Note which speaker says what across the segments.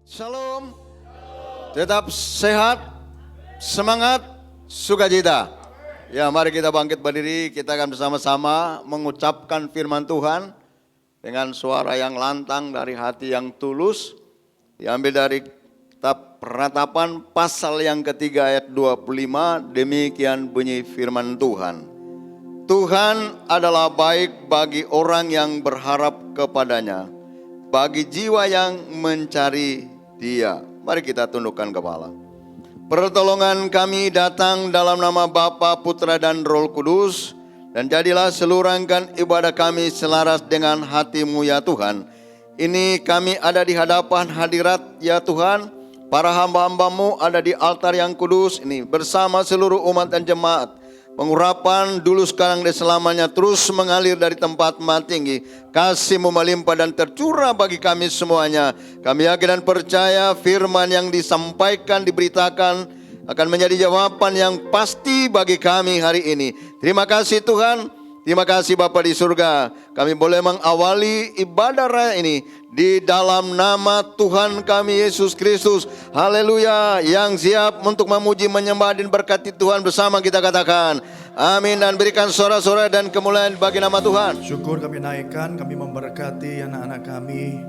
Speaker 1: Shalom, tetap sehat, semangat, sukacita. Ya, mari kita bangkit berdiri, kita akan bersama-sama mengucapkan firman Tuhan dengan suara yang lantang dari hati yang tulus. Diambil dari kitab Peratapan pasal yang ketiga ayat 25, demikian bunyi firman Tuhan. Tuhan adalah baik bagi orang yang berharap kepadanya, bagi jiwa yang mencari Dia. Mari kita tundukkan kepala. Pertolongan kami datang dalam nama Bapa, Putra dan Roh Kudus, dan jadilah seluruh rangkaian ibadah kami selaras dengan hati-Mu ya Tuhan. Ini kami ada di hadapan hadirat ya Tuhan, para hamba-hamba-Mu ada di altar yang kudus ini bersama seluruh umat dan jemaat. Pengurapan dulu sekarang dan selamanya terus mengalir dari tempat maha tinggi. Kasih-Mu melimpah dan tercurah bagi kami semuanya. Kami yakin dan percaya firman yang disampaikan, diberitakan akan menjadi jawaban yang pasti bagi kami hari ini. Terima kasih Tuhan. Terima kasih Bapa di surga. Kami boleh mengawali ibadah raya ini di dalam nama Tuhan kami Yesus Kristus. Haleluya. Yang siap untuk memuji, menyembah dan berkati Tuhan bersama kita katakan amin, dan berikan sorak-sorai dan kemuliaan bagi nama Tuhan.
Speaker 2: Syukur kami naikkan, kami memberkati anak-anak kami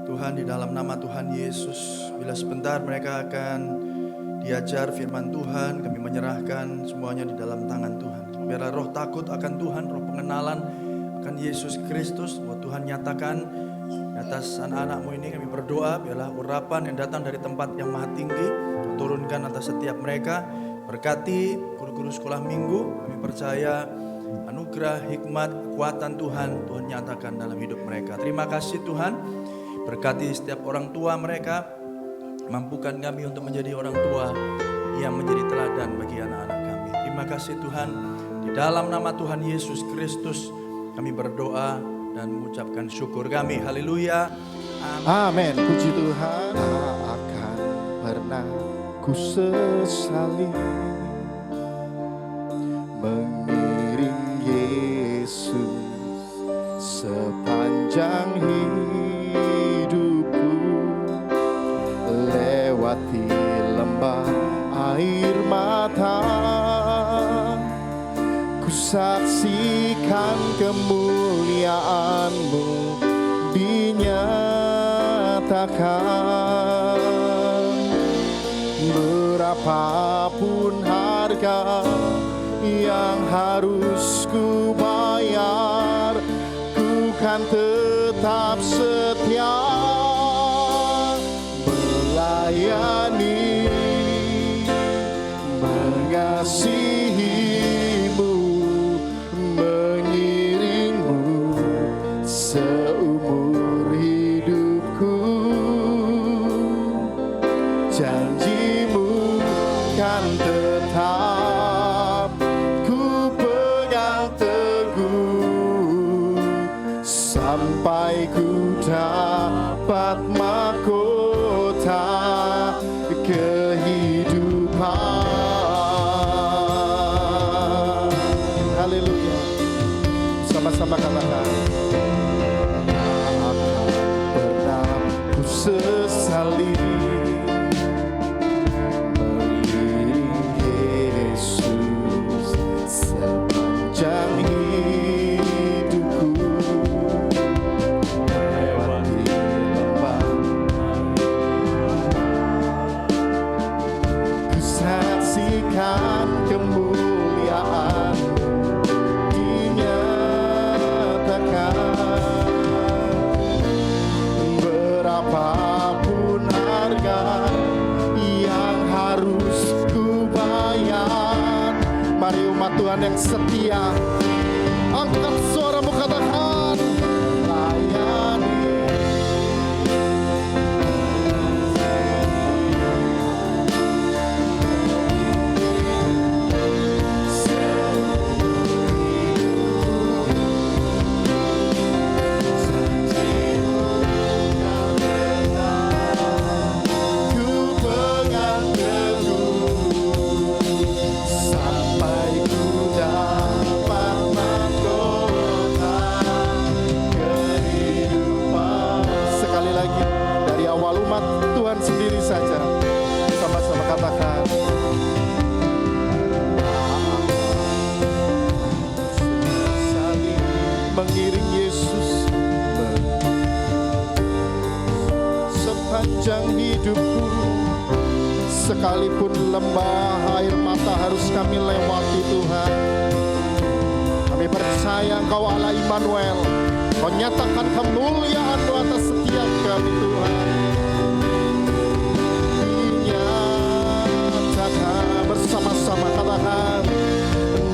Speaker 2: Tuhan di dalam nama Tuhan Yesus. Bila sebentar mereka akan diajar firman Tuhan, kami menyerahkan semuanya di dalam tangan Tuhan. Biarlah roh takut akan Tuhan, roh pengenalan akan Yesus Kristus, mau Tuhan nyatakan di atas anak-anak-Mu ini. Kami berdoa biarlah urapan yang datang dari tempat yang maha tinggi turunkan atas setiap mereka. Berkati guru-guru sekolah minggu, kami percaya anugerah, hikmat, kekuatan Tuhan nyatakan dalam hidup mereka. Terima kasih Tuhan, berkati setiap orang tua mereka, mampukan kami untuk menjadi orang tua yang menjadi teladan bagi anak-anak kami. Terima kasih Tuhan, di dalam nama Tuhan Yesus Kristus kami berdoa dan mengucapkan syukur kami. Haleluya.
Speaker 3: Amin. Puji Tuhan. Tak akan pernah ku sesali mengiring Yesus sepanjang hidupku, lewati lembah air mata, ku saksikan kemuliaan-Mu dinyatakan. Berapapun harga yang harus ku bayar, ku kan tetap setia melayani, mengasihi-Mu, mengiring-Mu seumur hidupku. Janji-Mu kan tetap ku pegang teguh sampai ku dapat mahkota kehidupan. Haleluya. Sama-sama katakan. Tak akan pernah ku sesali mengiring Yesus sepanjang hidupku, lewati lembah ku saksikan kemuliaan dinyatakan. Berapapun harga yang harus ku bayar, mari umat Tuhan yang setia, angkat suaramu katakan layani. Ku pegang teguh sampai ku dapat mahkota sepanjang hidupku. Sekalipun lembah air mata harus kami lewati Tuhan, kami percaya Engkau Allah Immanuel. Kau nyatakan kemuliaan-Mu atas setiap kami Tuhan. Nyatakan bersama-sama, katakan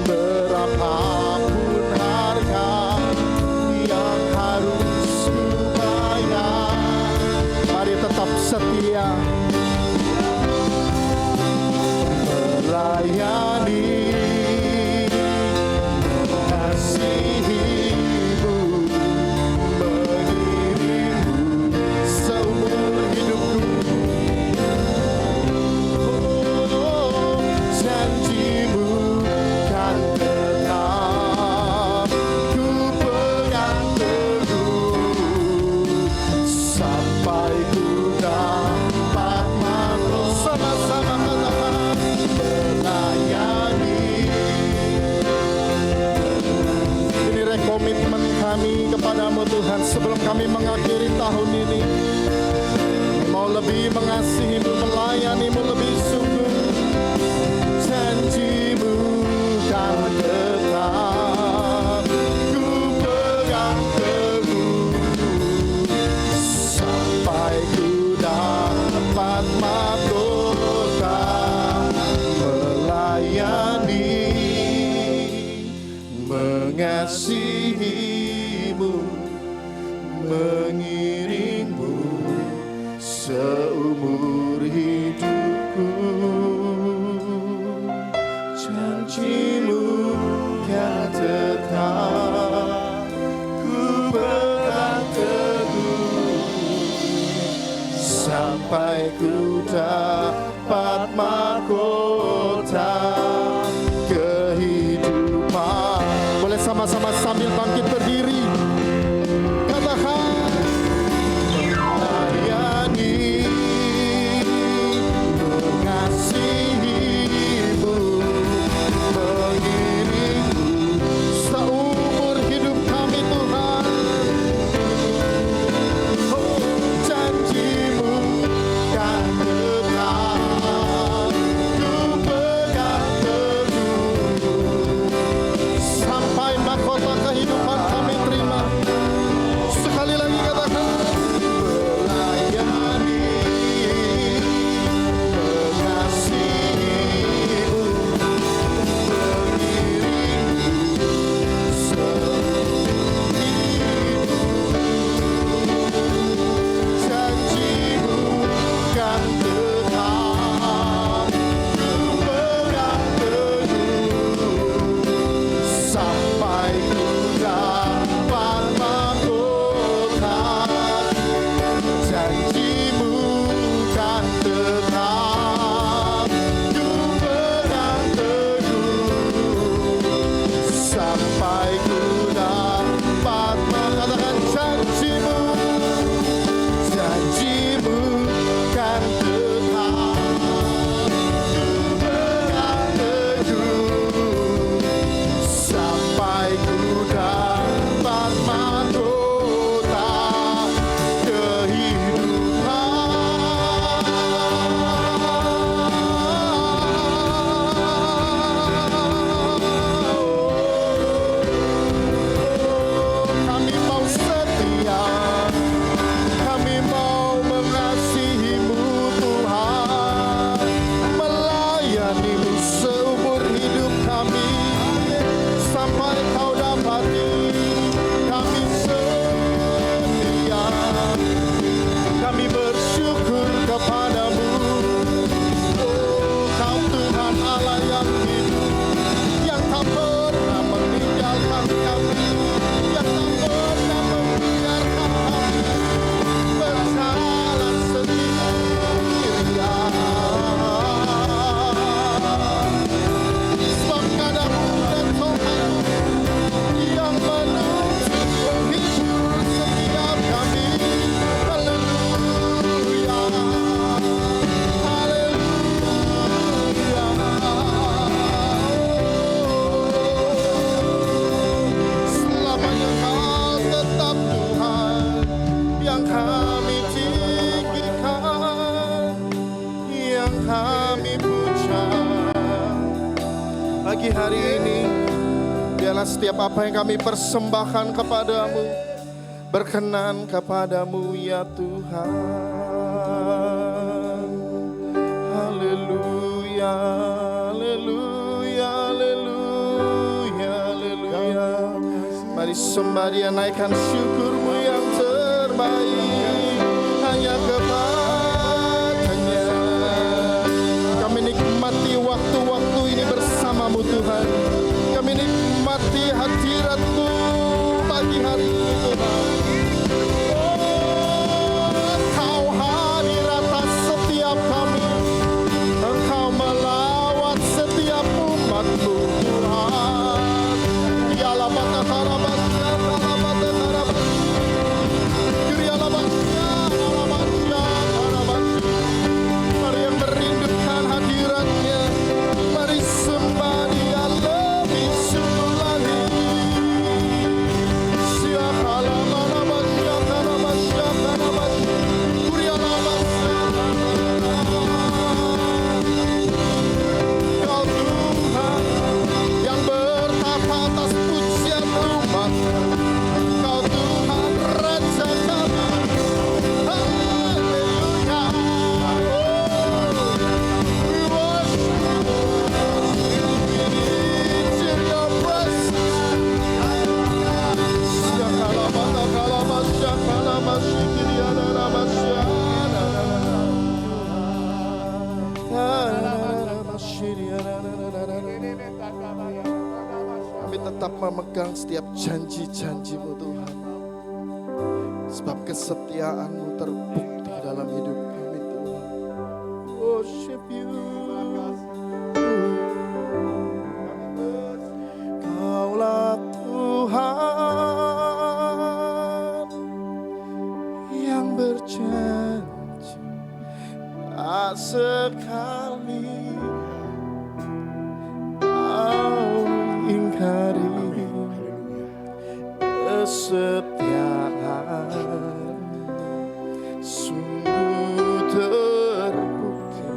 Speaker 3: berapapun harga yang harus ku bayar, mari tetap setia melayani, mengasihi-Mu, mengiring-Mu seumur hidupku. Oh, janji-Mu kan tetap ku pegang teguh sampai ku dapat makhluk. Sama-sama katakan melayani. Ini rekomitmen kami kepadamu Tuhan. Sebelum kami mengakhiri tahun ini, mau lebih mengasihi-Mu, melayani-Mu lebih sungguh. Janji-Mu kan tetap ku pegang teguh sampai ku dapat mahkota melayani, mengasihi-Mu, mengiring-Mu seumur hidupku. Janji-Mu kan tetap ku pegang teguh sampai ku dapat mahkota kehidupan. Boleh sama-sama sambil bangkit berdiri, katakan melayani, mengasihi-Mu, mengiring-Mu seumur hidup kami Tuhan. Oh, janji-Mu kan tetap ku pagi hari ini. Biarlah setiap apa yang kami persembahkan kepadamu berkenan kepadamu ya Tuhan. Haleluya, haleluya, haleluya, haleluya. Mari sembah Dia, naikkan syukurmu yang terbaik hanya kepada-Nya. Kami nikmati waktu-waktu ini bersamamu Tuhan. Kami nikmati hadirat-Mu pagi hari ini Tuhan. Engkau hadir atas setiap kami. Engkau melawat setiap umat-Mu Tuhan. Dialah mata harabasya, harabasya, harabasya, harabasya. Mari yang merindukan hadirat-Nya, mari sembah Dia lebih sungguh lagi. Siakalamalamasya, harabasya, harabasya, kurialamasya. Kau Tuhan yang bertata atas pujian umat. Kau Tuhan Raja kami. Haleluya. We worship in your presence. Siakalamata kalamasya, kalamasya, kiriadaramasya. Kami tetap memegang setiap janji-janji-Mu Tuhan. Sebab kesetiaan-Mu terbukti dalam hidup kami Tuhan. Worship You. Kaulah Tuhan yang berjanji tak sekali Kau ingkari kesetiaan. Sungguh terbukti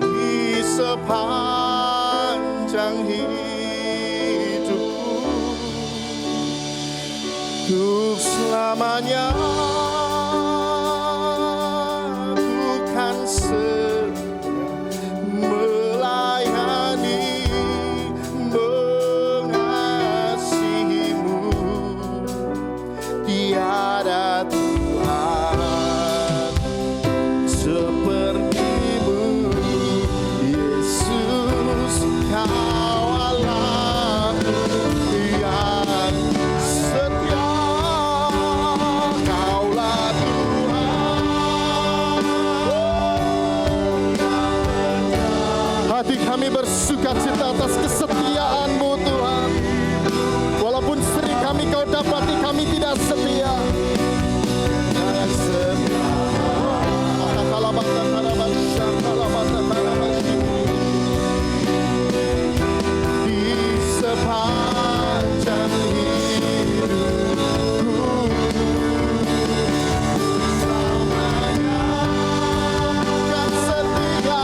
Speaker 3: di sepanjang hidupku. Untuk selamanya bukan setia melayani, mengasihimu. Tiada Tuhan seperti-Mu, Yesus. Kau Allah yang setia. Kaulah Tuhan. Hati kami bersuka cita atas kesetiaan-Mu Tuhan. Walaupun sering Kau dapati kami tidak setia. Di sepanjang hidupku selamanya kan setia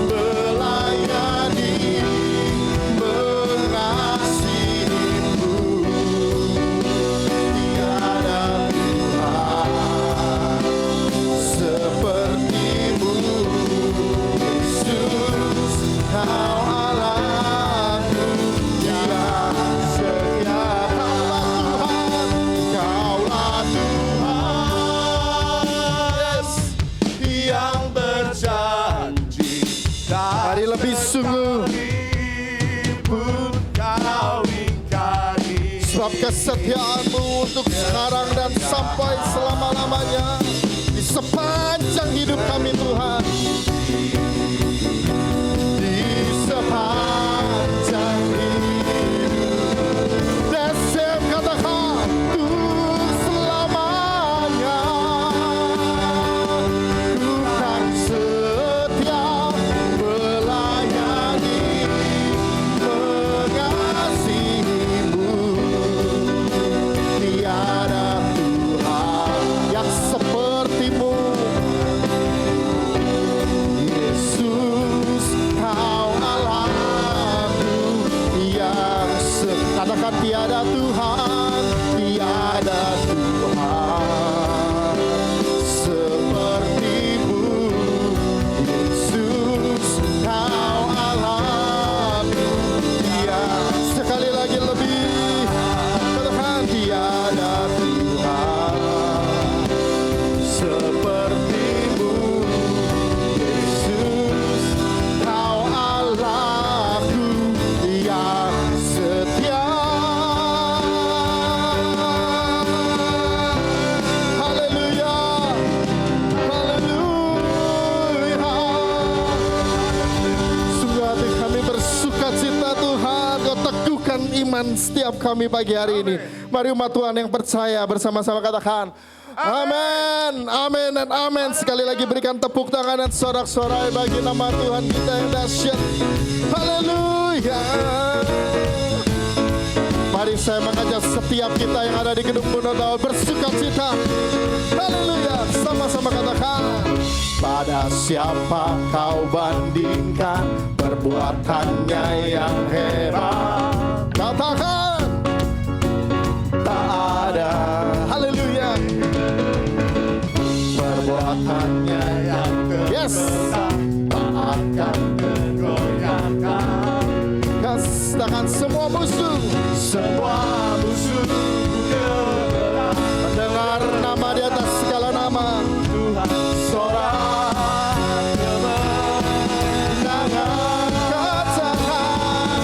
Speaker 3: melayani, mengasihimu. Tiada Tuhan seperti-Mu, Yesus. Kau Allahku yang setia. Kaulah Tuhan, yes, yang berjanji. Mari lebih sungguh. Sebab kesetiaan-Mu untuk sekarang dan sampai selama-lamanya di sepanjang hidup kami Tuhan. Di sepanjang hidup. Desem katakan untuk selamanya. Tuhan setia melayani, mengasihimu. Tiada Tuhan yang seperti-Mu, Tuhan, tiada Tuhan seperti-Mu. Yesus, Kau Allah dunia. Sekali lagi lebih, Tuhan, tiada Tuhan seperti-Mu. Yesus, Kau Allahku yang setia. Haleluya, haleluya. Sungguh hati kami bersuka cita Tuhan, Kau teguhkan iman setiap kami pagi hari ini. Mari umat Tuhan yang percaya bersama-sama katakan amin, amin, dan amin. Sekali lagi berikan tepuk tangan dan sorak-sorai bagi nama Tuhan kita yang dahsyat. Haleluya. Mari saya mengajak setiap kita yang ada di gedung Munodal bersuka cita. Haleluya. Sama-sama katakan. Pada siapa kau bandingkan perbuatannya yang hebat? Katakan. Tak ada. Haleluya. Perbuatannya yang terberat tak akan tergoyahkan. Katakan semua musuh keberat mendengar nama di atas segala nama Tuhan, sorak kemenangan. Katakan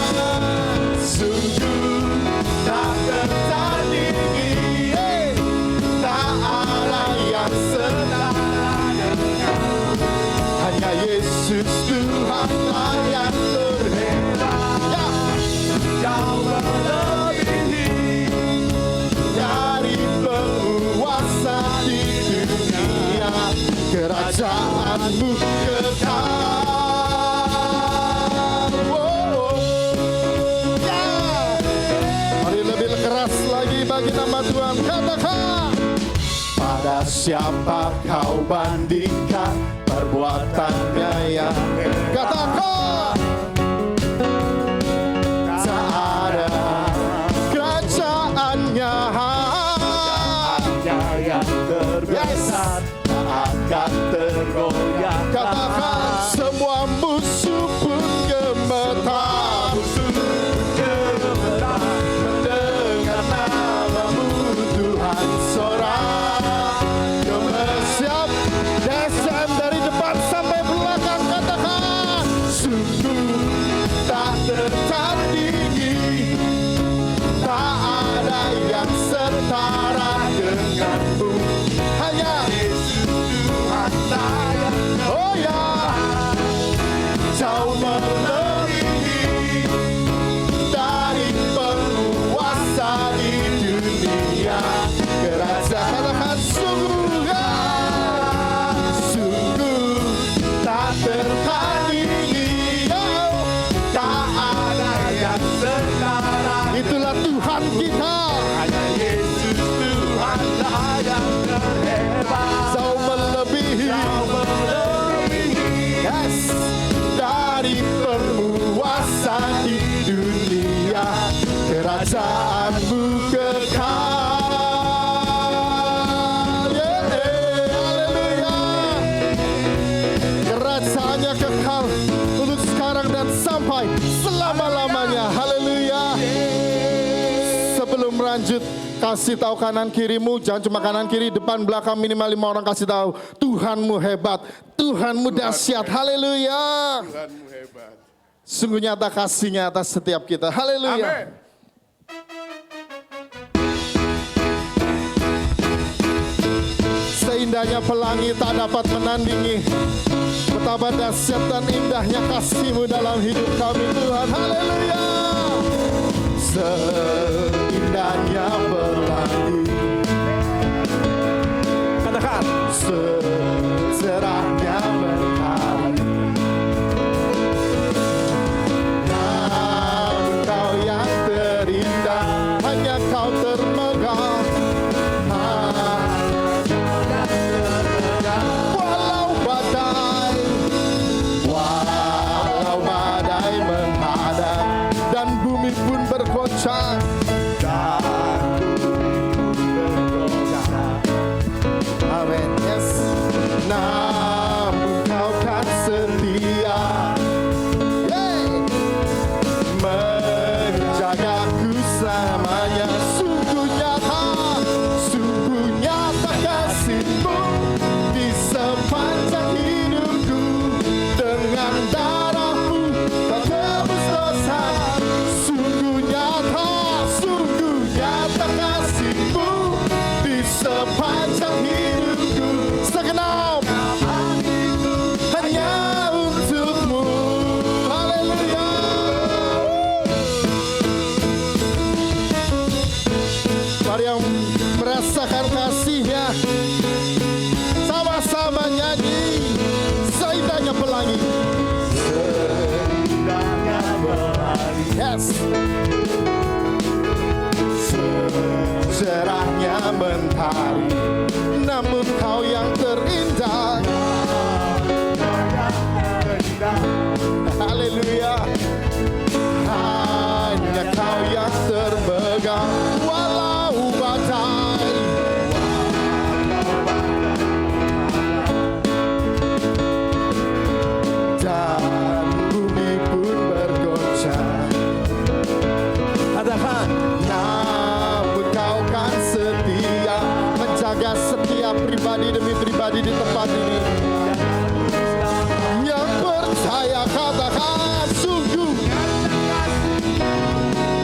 Speaker 3: sungguh tak tertandingi, tak ada yang setara dengan hanya Yesus Tuhanlah yang terhebat. Jauh melebihi dari penguasa di dunia, kerajaan-Mu kekal. Mari lebih keras lagi bagi nama Tuhan. Katakan. Pada siapa kau bandingkan perbuatannya yang katakan. Tak ada kerajaannya yang terbesar, tak akan tergoyahkan. Katakan semua musuh pun gemetar, mendengar nama-Mu Tuhan, sorak gemesyap desem dari depan sampai belakang. Katakan sungguh tak tertandingi, tak ada yang setara dengan-Mu, hanya Yesus Tuhan saya. Oh ya, jauh melebihi dari penguasa di dunia, kerajaan. Katakan sungguh, sungguh tak tertandingi, tak ada yang setara. Itulah Tuhan kita, hanya Yesus Tuhan yang terhebat. Jauh melebihi, yes, dari penguasa di dunia, kerajaan-Mu kekal. Haleluya. Kerajaannya kekal untuk sekarang dan sampai selama-lamanya. Haleluya. Sebelum lanjut, kasih tahu kanan kirimu, jangan cuma kanan kiri, depan belakang, minimal 5 orang kasih tahu Tuhanmu hebat, Tuhanmu dahsyat. Haleluya.
Speaker 4: Tuhanmu hebat.
Speaker 3: Sungguh nyata kasih-Nya atas setiap kita. Haleluya.
Speaker 4: Amin.
Speaker 3: Seindahnya pelangi tak dapat menandingi betapa dahsyat dan indahnya kasih-Mu dalam hidup kami Tuhan. Haleluya. Seindahnya pelangi, katakan, secerahnya mentari, namun Kau yang terindah, hanya Kau termegah. Walau badai menghadap dan bumi pun bergoncang, Mari yang merasakan kasih-Nya, sama-sama nyanyi seindahnya pelangi. Seindahnya pelangi. Yes. Cerahnya mentari, namun kau yang terindah. Haleluya. Hanya kau yang termegang walau badai. Dan bumi pun bergoncang. Katakan, namun kau kan setia, menjaga setiap pribadi demi pribadi di tempat ini. Yang percaya katakan sungguh,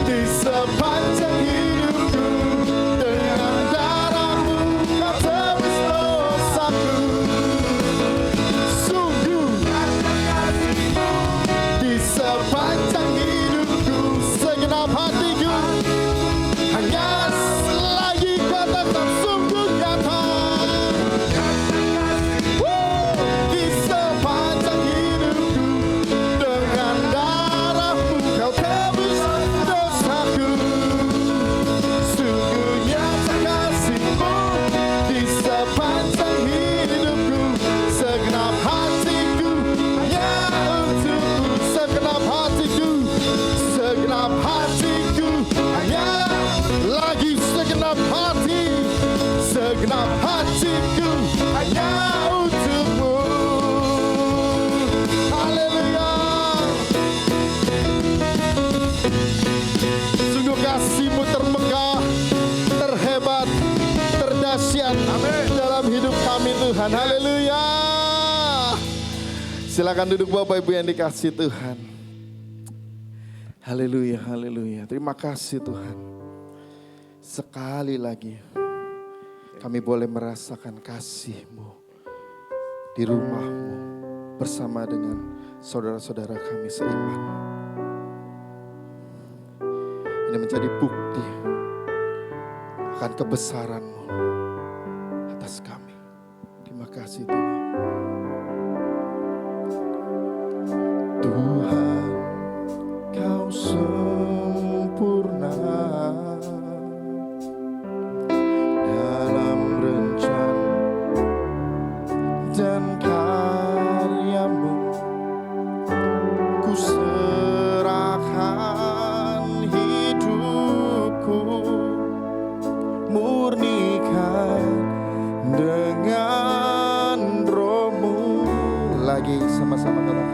Speaker 3: di sepanjang hidupku dengan darah-Mu kau tebus dosaku. Sungguh di sepanjang hidupku segenap hatiku hanya lagi katakan sungguh nyata. Di sepanjang hidupku dengan darah-Mu kau tebus dosaku. Sungguh nyata kasih-Mu di sepanjang hidupku. Segenap hatiku hanya untukmu. Segenap hatiku, segenap hatiku hanya lagi segenap hati. Segenap hatiku hanya untukmu. Haleluya. Sungguh kasih-Mu termegah, terhebat, terdahsyat dalam hidup kami Tuhan. Haleluya. Silakan duduk Bapak Ibu yang dikasihi Tuhan. Haleluya, haleluya. Terima kasih Tuhan. Sekali lagi kami boleh merasakan kasih-Mu di rumah-Mu bersama dengan saudara-saudara kami seiman. Ini menjadi bukti akan kebesaran-Mu atas kami. Terima kasih Tuhan. Tuhan, Kau sempurna dalam rencana dan karya-Mu. Ku serahkan hidupku, murnikan dengan Roh-Mu. Lagi sama-sama katakan.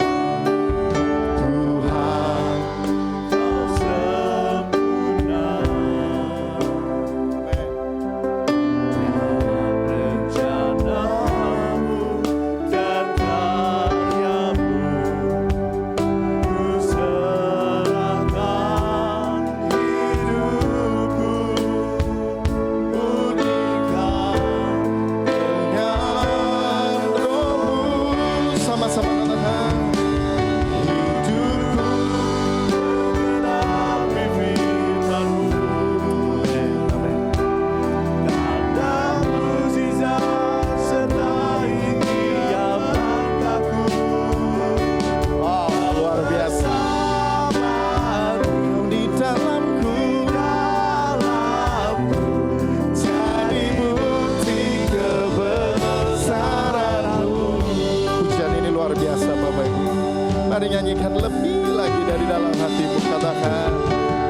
Speaker 3: Mari nyanyikan lebih lagi dari dalam hatimu. Katakan,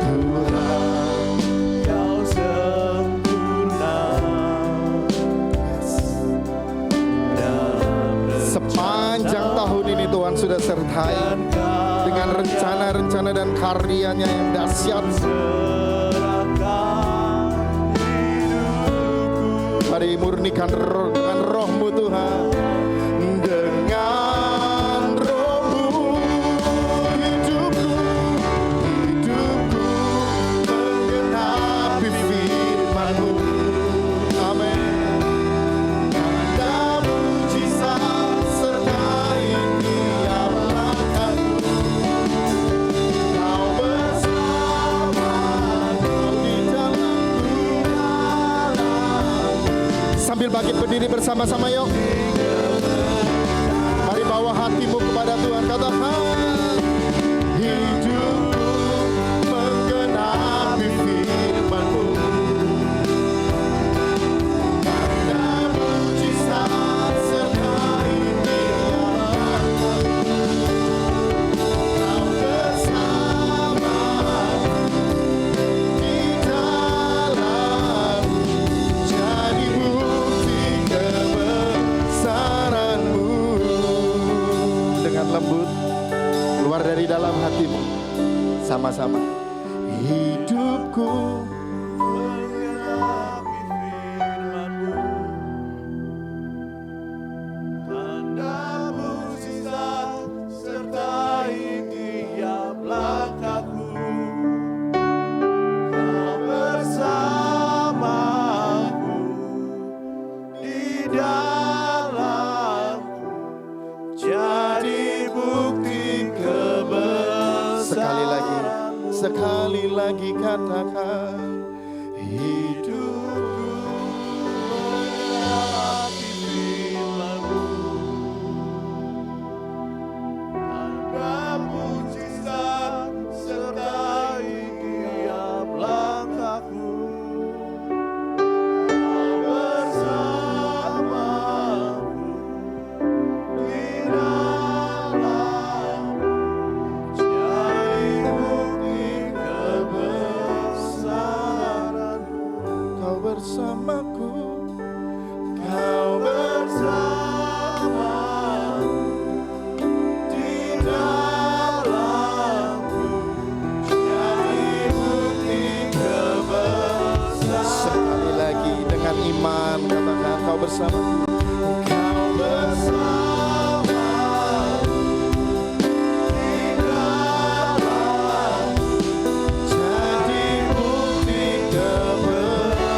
Speaker 3: Tuhan, Kau sempurna. Sepanjang tahun ini Tuhan sudah sertai dengan rencana-rencana dan karya-Nya yang dahsyat. Mari murnikan dengan Roh-Mu Tuhan. Dengan Roh-Mu hidupku menggenapi firman-Mu. Amin. Tanda mujizat sertai tiap langkahku. Kau bersama, Kau di dalamku. ambil bangkit berdiri bersama-sama yuk. Mari bawa hatimu kepada Tuhan. Katakan, hidupku menggenapi firman-Mu. Tanda mujizat sertai dia. Kau bersama di dalam, jadi bukti kebesaran-Mu. Dengan lembut keluar dari dalam hatimu, sama-sama. Hidupku menggenapi firman-Mu, tanda mujizat sertai tiap langkahku. Kau bersamaku di dalamku, jadi bukti kebesaran. Sekali lagi katakan, hidupku menggenapi firman-Mu, tanda mujizat sertai tiap langkahku. Kau bersamaku di dalamku, jadi bukti kebesaran-Mu. Kau bersamaku, Kau bersamaku di dalamku, jadi bukti kebesaran. Sekali lagi dengan iman katakan, Kau bersamaku. Kau bersamaku di dalamku, jadi bukti kebesaran-Mu.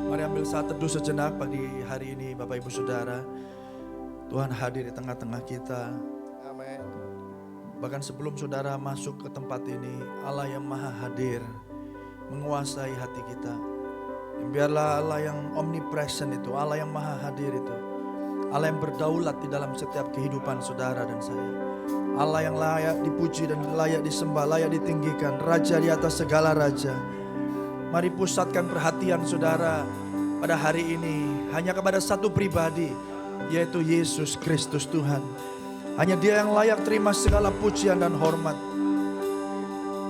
Speaker 2: Mari ambil saat teduh sejenak pagi hari ini Bapak Ibu Saudara. Tuhan hadir di tengah-tengah kita.
Speaker 3: Amin.
Speaker 2: Bahkan sebelum saudara masuk ke tempat ini, Allah yang maha hadir menguasai hati kita. Biarlah Allah yang omnipresent itu, Allah yang maha hadir itu, Allah yang berdaulat di dalam setiap kehidupan saudara dan saya. Allah yang layak dipuji dan layak disembah, layak ditinggikan, Raja di atas segala raja. Mari pusatkan perhatian saudara pada hari ini hanya kepada satu pribadi, yaitu Yesus Kristus Tuhan. Hanya Dia yang layak terima segala pujian dan hormat.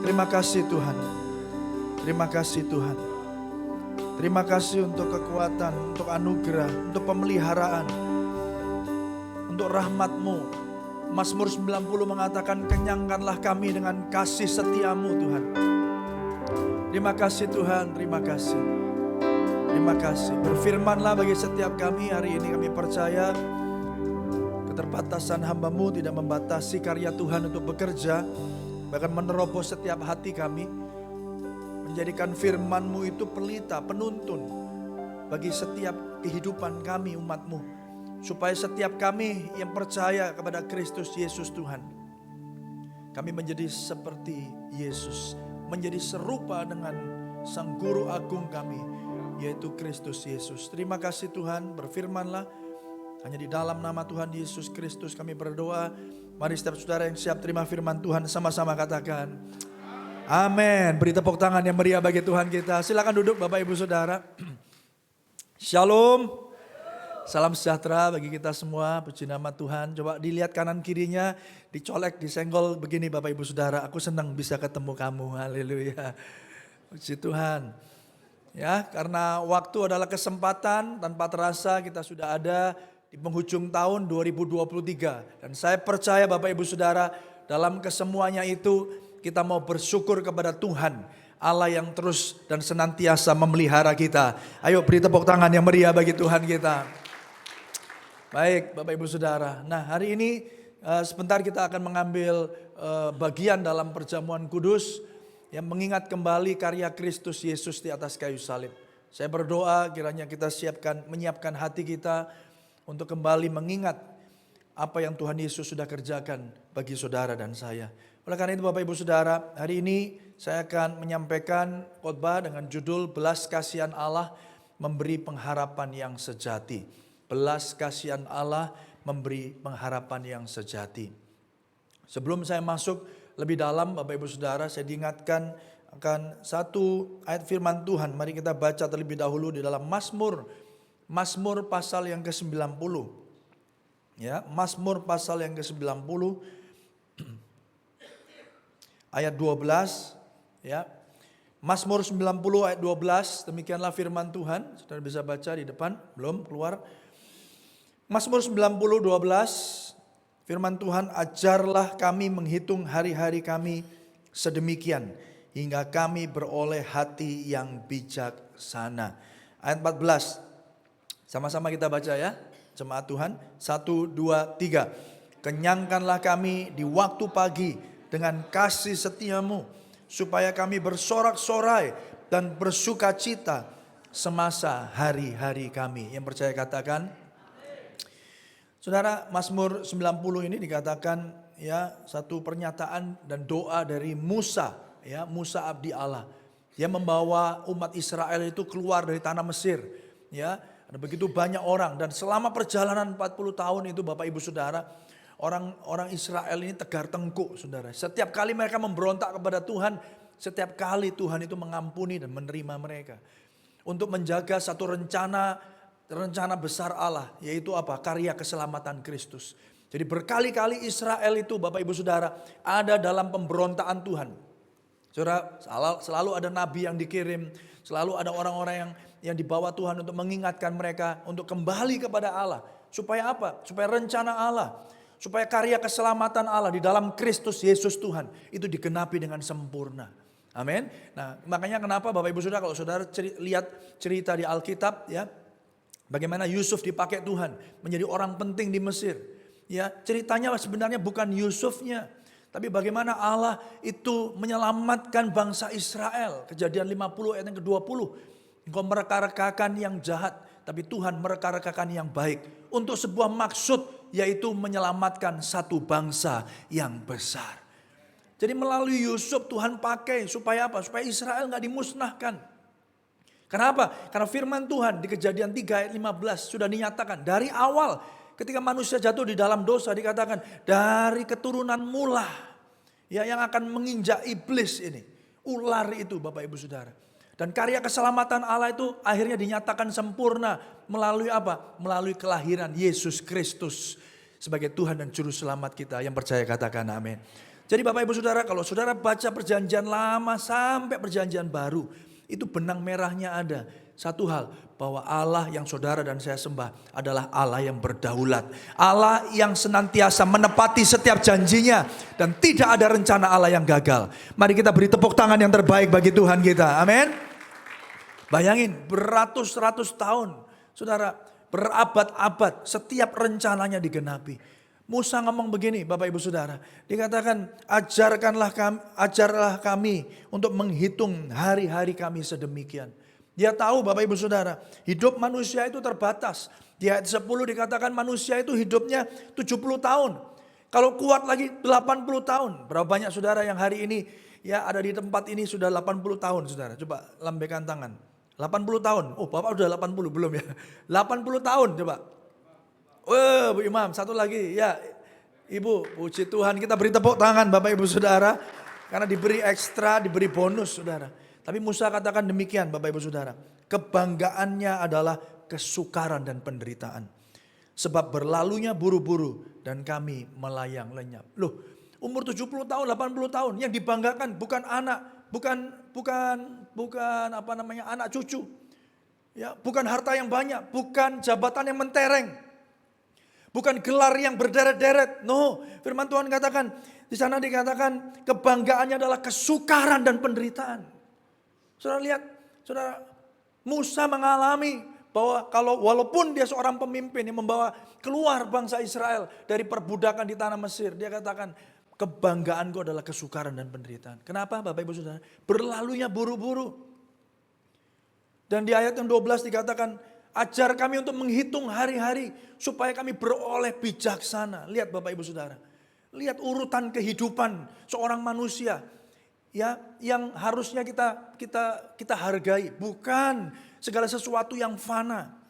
Speaker 2: Terima kasih Tuhan. Terima kasih Tuhan. Terima kasih untuk kekuatan, untuk anugerah, untuk pemeliharaan, untuk rahmat-Mu. Mazmur 90 mengatakan, kenyangkanlah kami dengan kasih setia-Mu Tuhan. Terima kasih Tuhan, terima kasih. Terima kasih. Berfirmanlah bagi setiap kami hari ini, kami percaya keterbatasan hamba-Mu tidak membatasi karya Tuhan untuk bekerja, bahkan menerobos setiap hati kami, menjadikan firman-Mu itu pelita, penuntun bagi setiap kehidupan kami umat-Mu, supaya setiap kami yang percaya kepada Kristus Yesus Tuhan, kami menjadi seperti Yesus, menjadi serupa dengan Sang Guru Agung kami, yaitu Kristus Yesus. Terima kasih Tuhan, berfirmanlah. Hanya di dalam nama Tuhan Yesus Kristus kami berdoa. Mari setiap saudara yang siap terima firman Tuhan sama-sama katakan amin. Beri tepuk tangan yang meriah bagi Tuhan kita. Silakan duduk Bapak Ibu Saudara. Shalom. Salam sejahtera bagi kita semua. Puji nama Tuhan. Coba dilihat kanan kirinya, dicolek, disenggol begini Bapak Ibu Saudara. Aku senang bisa ketemu kamu. Haleluya. Puji Tuhan. Ya, karena waktu adalah kesempatan, tanpa terasa kita sudah ada di penghujung tahun 2023. Dan saya percaya Bapak Ibu Saudara, dalam kesemuanya itu kita mau bersyukur kepada Tuhan, Allah yang terus dan senantiasa memelihara kita. Ayo beri tepuk tangan yang meriah bagi Tuhan kita. Baik Bapak Ibu Saudara, nah hari ini sebentar kita akan mengambil bagian dalam perjamuan kudus yang mengingat kembali karya Kristus Yesus di atas kayu salib. Saya berdoa kiranya kita menyiapkan hati kita untuk kembali mengingat apa yang Tuhan Yesus sudah kerjakan bagi saudara dan saya. Oleh karena itu Bapak Ibu Saudara, hari ini saya akan menyampaikan khotbah dengan judul Belas Kasihan Allah Memberi Pengharapan yang Sejati. Belas kasihan Allah memberi pengharapan yang sejati. Sebelum saya masuk lebih dalam Bapak Ibu Saudara, saya diingatkan akan satu ayat firman Tuhan. Mari kita baca terlebih dahulu di dalam Mazmur pasal yang ke-90. Ya, Mazmur pasal yang ke-90 ayat 12, ya. Mazmur 90 ayat 12, demikianlah firman Tuhan. Saudara bisa baca di depan, belum keluar. Mazmur 90 12, firman Tuhan, ajarlah kami menghitung hari-hari kami sedemikian, hingga kami beroleh hati yang bijaksana. Ayat 14, sama-sama kita baca ya, jemaat Tuhan. 1, 2, 3. Kenyangkanlah kami di waktu pagi dengan kasih setiamu, supaya kami bersorak-sorai dan bersuka cita semasa hari-hari kami. Yang percaya katakan. Saudara, Mazmur 90 ini dikatakan ya satu pernyataan dan doa dari Musa, ya Musa abdi Allah. Dia membawa umat Israel itu keluar dari tanah Mesir, ya. Ada begitu banyak orang dan selama perjalanan 40 tahun itu Bapak Ibu Saudara, orang Israel ini tegar tengkuk, saudara. Setiap kali mereka memberontak kepada Tuhan, setiap kali Tuhan itu mengampuni dan menerima mereka. Untuk menjaga satu rencana besar Allah, yaitu apa? Karya keselamatan Kristus. Jadi berkali-kali Israel itu Bapak Ibu Saudara ada dalam pemberontakan Tuhan. Saudara, selalu ada nabi yang dikirim, selalu ada orang-orang yang dibawa Tuhan untuk mengingatkan mereka untuk kembali kepada Allah. Supaya apa? Supaya rencana Allah, supaya karya keselamatan Allah di dalam Kristus Yesus Tuhan itu digenapi dengan sempurna. Amin. Nah, makanya kenapa Bapak Ibu Saudara, kalau saudara lihat cerita di Alkitab ya, bagaimana Yusuf dipakai Tuhan menjadi orang penting di Mesir. Ya, ceritanya sebenarnya bukan Yusufnya, tapi bagaimana Allah itu menyelamatkan bangsa Israel. Kejadian 50 ayat yang ke-20. Engkau mereka-rekakan yang jahat, tapi Tuhan mereka-rekakan yang baik. Untuk sebuah maksud, yaitu menyelamatkan satu bangsa yang besar. Jadi melalui Yusuf Tuhan pakai supaya apa? Supaya Israel gak dimusnahkan. Kenapa? Karena firman Tuhan di Kejadian 3 ayat 15 sudah dinyatakan. Dari awal ketika manusia jatuh di dalam dosa dikatakan dari keturunan mula ya, yang akan menginjak iblis ini. Ular itu Bapak Ibu Saudara. Dan karya keselamatan Allah itu akhirnya dinyatakan sempurna melalui apa? Melalui kelahiran Yesus Kristus sebagai Tuhan dan Juru Selamat kita. Yang percaya katakan amin. Jadi Bapak Ibu Saudara, kalau saudara baca perjanjian lama sampai perjanjian baru, itu benang merahnya ada. Satu hal, bahwa Allah yang saudara dan saya sembah adalah Allah yang berdaulat. Allah yang senantiasa menepati setiap janjinya. Dan tidak ada rencana Allah yang gagal. Mari kita beri tepuk tangan yang terbaik bagi Tuhan kita. Amin. Bayangin beratus-ratus tahun. Saudara, berabad-abad setiap rencananya digenapi. Musa ngomong begini Bapak Ibu Saudara. Dikatakan ajarlah kami untuk menghitung hari-hari kami sedemikian. Dia tahu Bapak Ibu Saudara, hidup manusia itu terbatas. Di ayat 10 dikatakan manusia itu hidupnya 70 tahun. Kalau kuat lagi 80 tahun. Berapa banyak saudara yang hari ini ya ada di tempat ini sudah 80 tahun saudara. Coba lambaikan tangan. 80 tahun. Oh Bapak udah 80 belum ya? 80 tahun coba. Oh Bu Imam satu lagi ya. Ibu puji Tuhan, kita beri tepuk tangan Bapak Ibu Saudara. Karena diberi ekstra, diberi bonus saudara. Tapi Musa katakan demikian Bapak Ibu Saudara. Kebanggaannya adalah kesukaran dan penderitaan. Sebab berlalunya buru-buru dan kami melayang lenyap. Loh, umur 70 tahun, 80 tahun yang dibanggakan bukan anak, bukan apa namanya anak cucu. Ya, bukan harta yang banyak, bukan jabatan yang mentereng. Bukan gelar yang berderet-deret. No, firman Tuhan katakan, di sana dikatakan kebanggaannya adalah kesukaran dan penderitaan. Saudara lihat, saudara, Musa mengalami bahwa walaupun dia seorang pemimpin yang membawa keluar bangsa Israel dari perbudakan di tanah Mesir, dia katakan kebanggaanku adalah kesukaran dan penderitaan. Kenapa Bapak Ibu Saudara? Berlalunya buru-buru. Dan di ayat yang 12 dikatakan Ajar kami untuk menghitung hari-hari supaya kami beroleh bijaksana. Lihat Bapak Ibu Saudara. Lihat urutan kehidupan seorang manusia ya yang harusnya kita hargai, bukan segala sesuatu yang fana.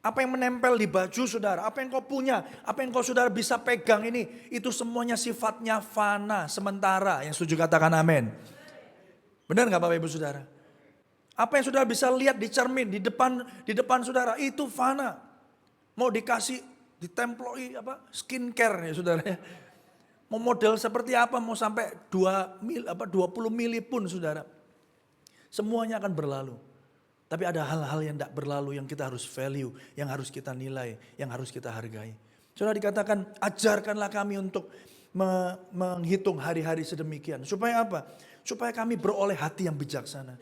Speaker 2: Apa yang menempel di baju saudara, apa yang kau punya, apa yang kau saudara bisa pegang ini, itu semuanya sifatnya fana, sementara. Yang setuju katakan amin. Benar gak Bapak Ibu Saudara? Apa yang saudara bisa lihat di cermin, di depan saudara, itu fana. Mau dikasih, ditemploi skincare ya saudara. Mau model seperti apa, mau sampai 20 mili pun saudara. Semuanya akan berlalu. Tapi ada hal-hal yang tidak berlalu yang kita harus value, yang harus kita nilai, yang harus kita hargai. Saudara dikatakan, ajarkanlah kami untuk menghitung hari-hari sedemikian. Supaya apa? Supaya kami beroleh hati yang bijaksana.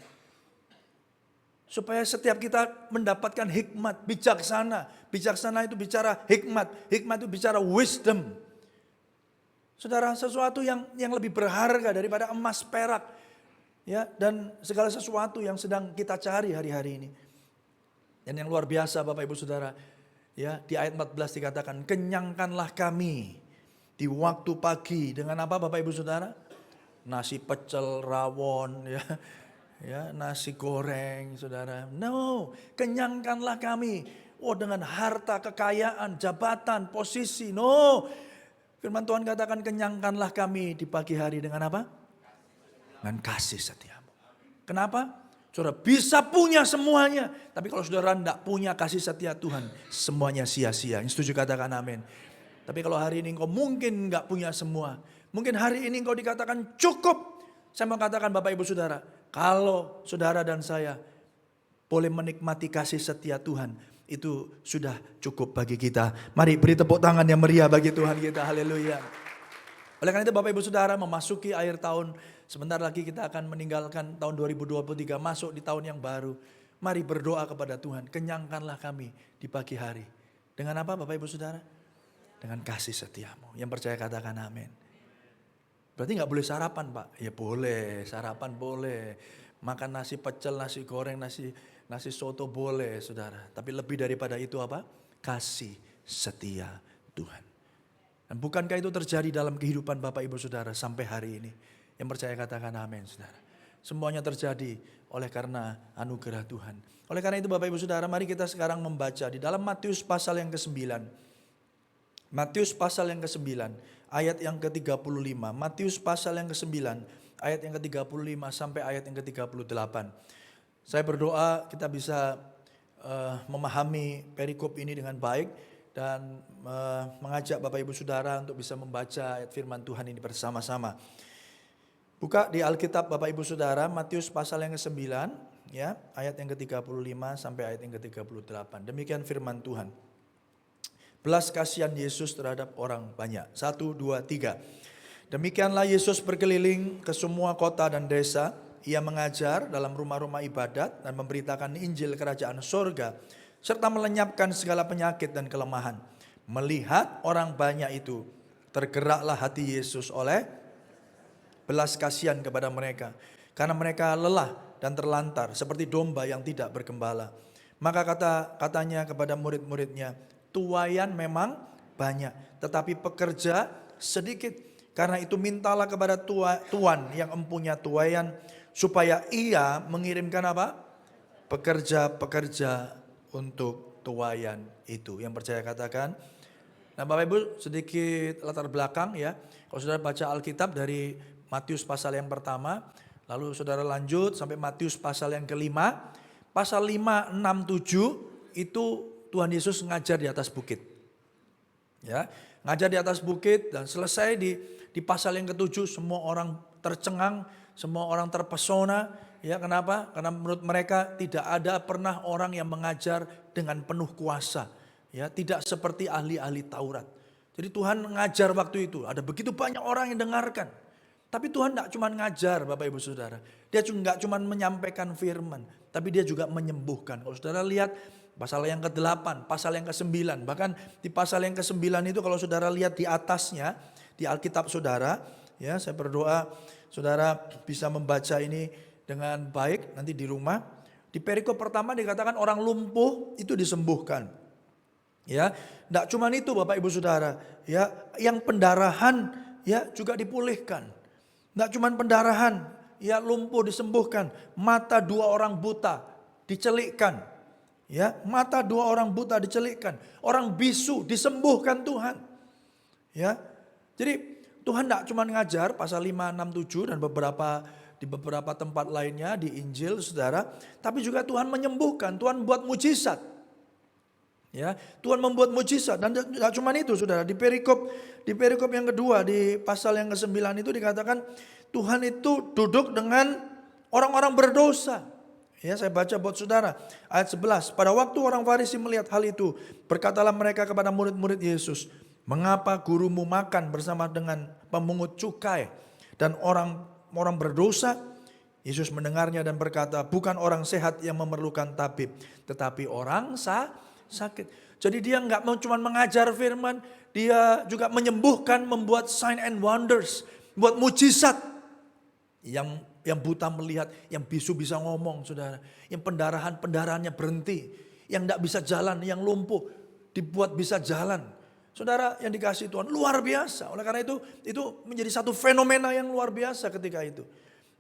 Speaker 2: Supaya setiap kita mendapatkan hikmat, bijaksana. Bijaksana itu bicara hikmat, hikmat itu bicara wisdom. Saudara, sesuatu yang lebih berharga daripada emas, perak. Ya, dan segala sesuatu yang sedang kita cari hari-hari ini. Dan yang luar biasa Bapak Ibu Saudara, ya, di ayat 14 dikatakan, kenyangkanlah kami di waktu pagi dengan apa Bapak Ibu Saudara? Nasi pecel, rawon, ya, nasi goreng, saudara. No, kenyangkanlah kami. Oh, dengan harta, kekayaan, jabatan, posisi. No, firman Tuhan katakan kenyangkanlah kami di pagi hari dengan apa? Dengan kasih setiamu. Kenapa? Saudara bisa punya semuanya. Tapi kalau saudara tidak punya kasih setia Tuhan, semuanya sia-sia. Yang setuju katakan amin. Tapi kalau hari ini engkau mungkin nggak punya semua. Mungkin hari ini engkau dikatakan cukup. Saya mau katakan Bapak Ibu Saudara, kalau saudara dan saya boleh menikmati kasih setia Tuhan, itu sudah cukup bagi kita. Mari beri tepuk tangan yang meriah bagi Tuhan kita. Haleluya. Oleh karena itu Bapak Ibu Saudara, memasuki akhir tahun, sebentar lagi kita akan meninggalkan tahun 2023, masuk di tahun yang baru. Mari berdoa kepada Tuhan, kenyangkanlah kami di pagi hari. Dengan apa Bapak Ibu Saudara? Dengan kasih setiamu. Yang percaya katakan amin. Berarti gak boleh sarapan Pak? Ya boleh, sarapan boleh. Makan nasi pecel, nasi goreng, nasi soto boleh saudara. Tapi lebih daripada itu apa? Kasih setia Tuhan. Dan bukankah itu terjadi dalam kehidupan Bapak Ibu Saudara sampai hari ini? Yang percaya katakan amin saudara. Semuanya terjadi oleh karena anugerah Tuhan. Oleh karena itu Bapak Ibu Saudara, mari kita sekarang membaca di dalam Matius pasal yang ke-9. Matius pasal yang ke-9 ayat yang ke-35. Matius pasal yang ke-9 ayat yang ke-35 sampai ayat yang ke-38. Saya berdoa kita bisa memahami perikop ini dengan baik. Dan mengajak Bapak Ibu Saudara untuk bisa membaca ayat firman Tuhan ini bersama-sama. Buka di Alkitab Bapak Ibu Saudara, Matius pasal yang ke-9, ya, ayat yang ke-35 sampai ayat yang ke-38. Demikian firman Tuhan. Belas kasihan Yesus terhadap orang banyak. 1, 2, 3. Demikianlah Yesus berkeliling ke semua kota dan desa. Ia mengajar dalam rumah-rumah ibadat dan memberitakan Injil kerajaan sorga, serta melenyapkan segala penyakit dan kelemahan. Melihat orang banyak itu, tergeraklah hati Yesus oleh belas kasihan kepada mereka. Karena mereka lelah dan terlantar seperti domba yang tidak bergembala. Maka katanya kepada murid-muridnya, tuaian memang banyak, tetapi pekerja sedikit. Karena itu mintalah kepada Tuan yang empunya tuaian, supaya ia mengirimkan apa? Pekerja-pekerja untuk tuaian itu. Yang percaya katakan. Nah Bapak Ibu sedikit latar belakang ya. Kalau saudara baca Alkitab dari Matius pasal yang pertama, lalu saudara lanjut sampai Matius pasal yang kelima. Pasal 5, 6, 7 itu Tuhan Yesus ngajar di atas bukit. Ya, ngajar di atas bukit dan selesai di pasal yang ke-7 semua orang tercengang, semua orang terpesona. Ya, kenapa? Karena menurut mereka tidak ada pernah orang yang mengajar dengan penuh kuasa. Ya, tidak seperti ahli-ahli Taurat. Jadi Tuhan mengajar waktu itu. Ada begitu banyak orang yang dengarkan. Tapi Tuhan tidak cuma ngajar Bapak Ibu Saudara. Dia juga cuma menyampaikan firman. Tapi dia juga menyembuhkan. Kalau saudara lihat pasal yang ke-8, pasal yang ke-9. Bahkan di pasal yang ke-9 itu kalau saudara lihat di atasnya. Di Alkitab saudara. Ya, saya berdoa saudara bisa membaca ini dengan baik nanti di rumah. Di perikop pertama dikatakan orang lumpuh itu disembuhkan. Ya, enggak cuma itu Bapak Ibu Saudara, ya, yang pendarahan ya juga dipulihkan. Enggak cuma pendarahan, ya lumpuh disembuhkan, mata 2 orang buta dicelikkan. Ya, mata 2 orang buta dicelikkan, orang bisu disembuhkan Tuhan. Ya. Jadi Tuhan tidak cuma ngajar pasal 5, 6, 7 dan di beberapa tempat lainnya di Injil Saudara, tapi juga Tuhan menyembuhkan, Tuhan buat mujizat. Ya, Tuhan membuat mujizat dan tidak cuma itu Saudara, di perikop yang kedua di pasal yang ke-9 itu dikatakan Tuhan itu duduk dengan orang-orang berdosa. Ya, saya baca buat Saudara ayat 11. Pada waktu orang Farisi melihat hal itu, berkatalah mereka kepada murid-murid Yesus, "Mengapa gurumu makan bersama dengan pemungut cukai dan orang berdosa?" Yesus mendengarnya dan berkata, "Bukan orang sehat yang memerlukan tabib, tetapi orang sakit." Jadi dia nggak mau cuma mengajar firman, dia juga menyembuhkan, membuat sign and wonders, buat mujizat. Yang buta melihat, yang bisu bisa ngomong Saudara, yang pendarahannya berhenti, yang nggak bisa jalan, yang lumpuh dibuat bisa jalan. Saudara yang dikasihi Tuhan, luar biasa. Oleh karena itu menjadi satu fenomena yang luar biasa ketika itu.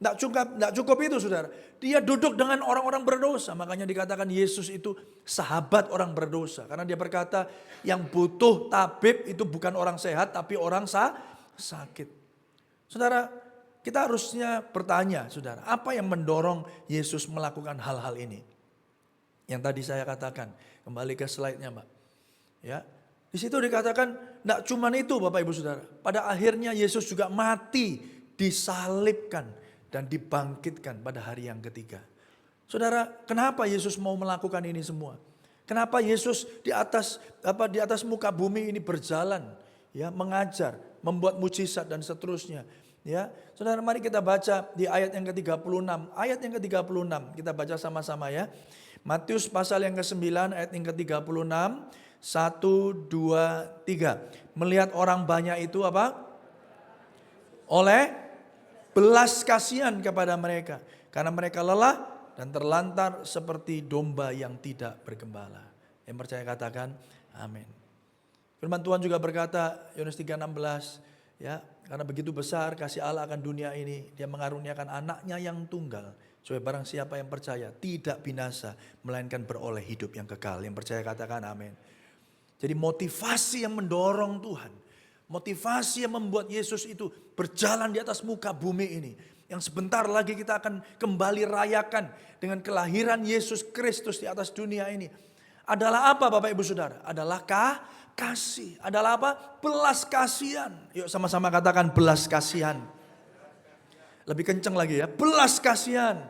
Speaker 2: Nggak cukup itu Saudara. Dia duduk dengan orang-orang berdosa. Makanya dikatakan Yesus itu sahabat orang berdosa. Karena dia berkata yang butuh tabib itu bukan orang sehat tapi orang sakit. Saudara, kita harusnya bertanya Saudara, apa yang mendorong Yesus melakukan hal-hal ini? Yang tadi saya katakan, kembali ke slide-nya Mbak. Ya. Di situ dikatakan tidak cuma itu Bapak Ibu Saudara. Pada akhirnya Yesus juga mati, disalibkan dan dibangkitkan pada hari yang ketiga. Saudara, kenapa Yesus mau melakukan ini semua? Kenapa Yesus di atas muka bumi ini berjalan, ya, mengajar, membuat mujizat dan seterusnya. Ya, Saudara, mari kita baca di ayat yang ke-36. Ayat yang ke-36 kita baca sama-sama ya. Matius pasal yang ke-9 ayat yang ke-36. 1, 2, 3. Melihat orang banyak itu apa? Oleh belas kasihan kepada mereka. Karena mereka lelah dan terlantar seperti domba yang tidak bergembala. Yang percaya katakan amin. Firman Tuhan juga berkata, Yohanes 3:16, ya, karena begitu besar kasih Allah akan dunia ini, dia mengaruniakan anaknya yang tunggal, supaya barang siapa yang percaya tidak binasa, melainkan beroleh hidup yang kekal. Yang percaya katakan amin. Jadi motivasi yang mendorong Tuhan, motivasi yang membuat Yesus itu berjalan di atas muka bumi ini, yang sebentar lagi kita akan kembali rayakan dengan kelahiran Yesus Kristus di atas dunia ini, adalah apa Bapak Ibu Saudara? Adalah kasih. Adalah apa? Belas kasihan. Yuk sama-sama katakan belas kasihan. Lebih kencang lagi ya, belas kasihan.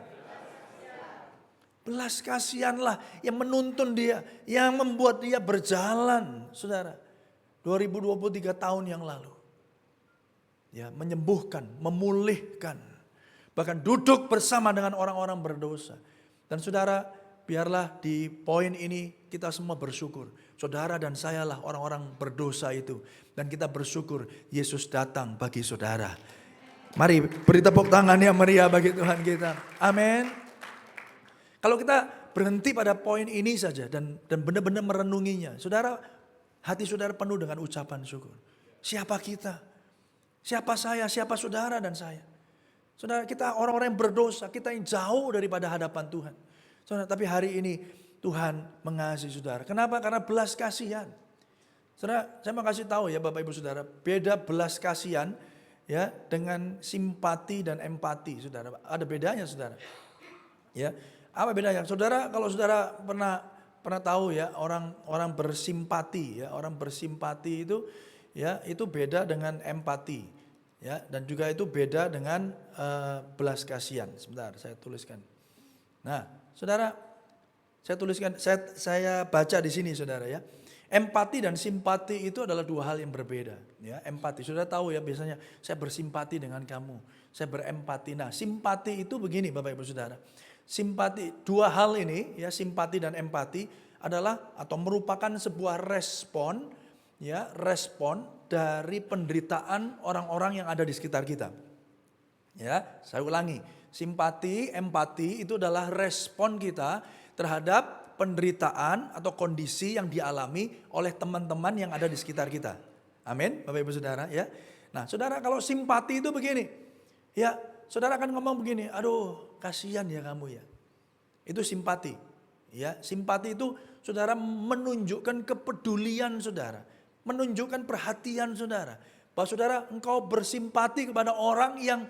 Speaker 2: Belas kasihanlah yang menuntun dia, yang membuat dia berjalan, Saudara. 2023 tahun yang lalu. Ya, menyembuhkan, memulihkan, bahkan duduk bersama dengan orang-orang berdosa. Dan Saudara, biarlah di poin ini kita semua bersyukur. Saudara dan sayalah orang-orang berdosa itu. Dan kita bersyukur Yesus datang bagi saudara. Mari beri tepuk tangan yang meriah bagi Tuhan kita. Amin. Kalau kita berhenti pada poin ini saja dan benar-benar merenunginya. Saudara, hati saudara penuh dengan ucapan syukur. Siapa kita? Siapa saya? Siapa saudara dan saya? Saudara, kita orang-orang yang berdosa. Kita yang jauh daripada hadapan Tuhan. Saudara, tapi hari ini Tuhan mengasihi saudara. Kenapa? Karena belas kasihan. Saudara, saya mau kasih tahu ya Bapak Ibu Saudara, beda belas kasihan ya dengan simpati dan empati, Saudara. Ada bedanya, Saudara. Ya, apa bedanya? Saudara, kalau saudara pernah tahu ya orang bersimpati ya, orang bersimpati itu ya itu beda dengan empati ya, dan juga itu beda dengan belas kasihan. Sebentar, saya tuliskan. Nah, saudara, saya baca di sini, saudara ya. Empati dan simpati itu adalah dua hal yang berbeda. Ya, empati, saudara tahu ya, biasanya saya bersimpati dengan kamu, saya berempati. Nah, simpati itu begini, Bapak Ibu Saudara. Simpati, dua hal ini ya, simpati dan empati adalah atau merupakan sebuah respon ya, respon dari penderitaan orang-orang yang ada di sekitar kita. Ya, saya ulangi. Simpati, empati itu adalah respon kita terhadap penderitaan atau kondisi yang dialami oleh teman-teman yang ada di sekitar kita. Amin, Bapak Ibu Saudara ya. Nah, Saudara kalau simpati itu begini. Ya, Saudara akan ngomong begini, aduh kasihan ya kamu ya. Itu simpati. Ya, simpati itu Saudara menunjukkan kepedulian Saudara, menunjukkan perhatian Saudara. Bahwa Saudara engkau bersimpati kepada orang yang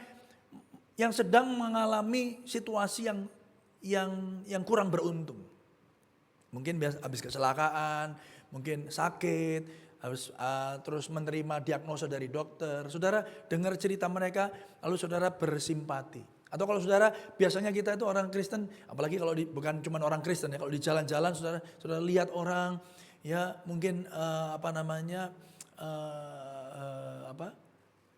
Speaker 2: sedang mengalami situasi yang kurang beruntung. Mungkin habis kecelakaan, mungkin sakit, terus menerima diagnosa dari dokter. Saudara dengar cerita mereka, lalu saudara bersimpati. Atau kalau saudara, biasanya kita itu orang Kristen, apalagi kalau bukan cuma orang Kristen ya, kalau di jalan-jalan saudara lihat orang, ya mungkin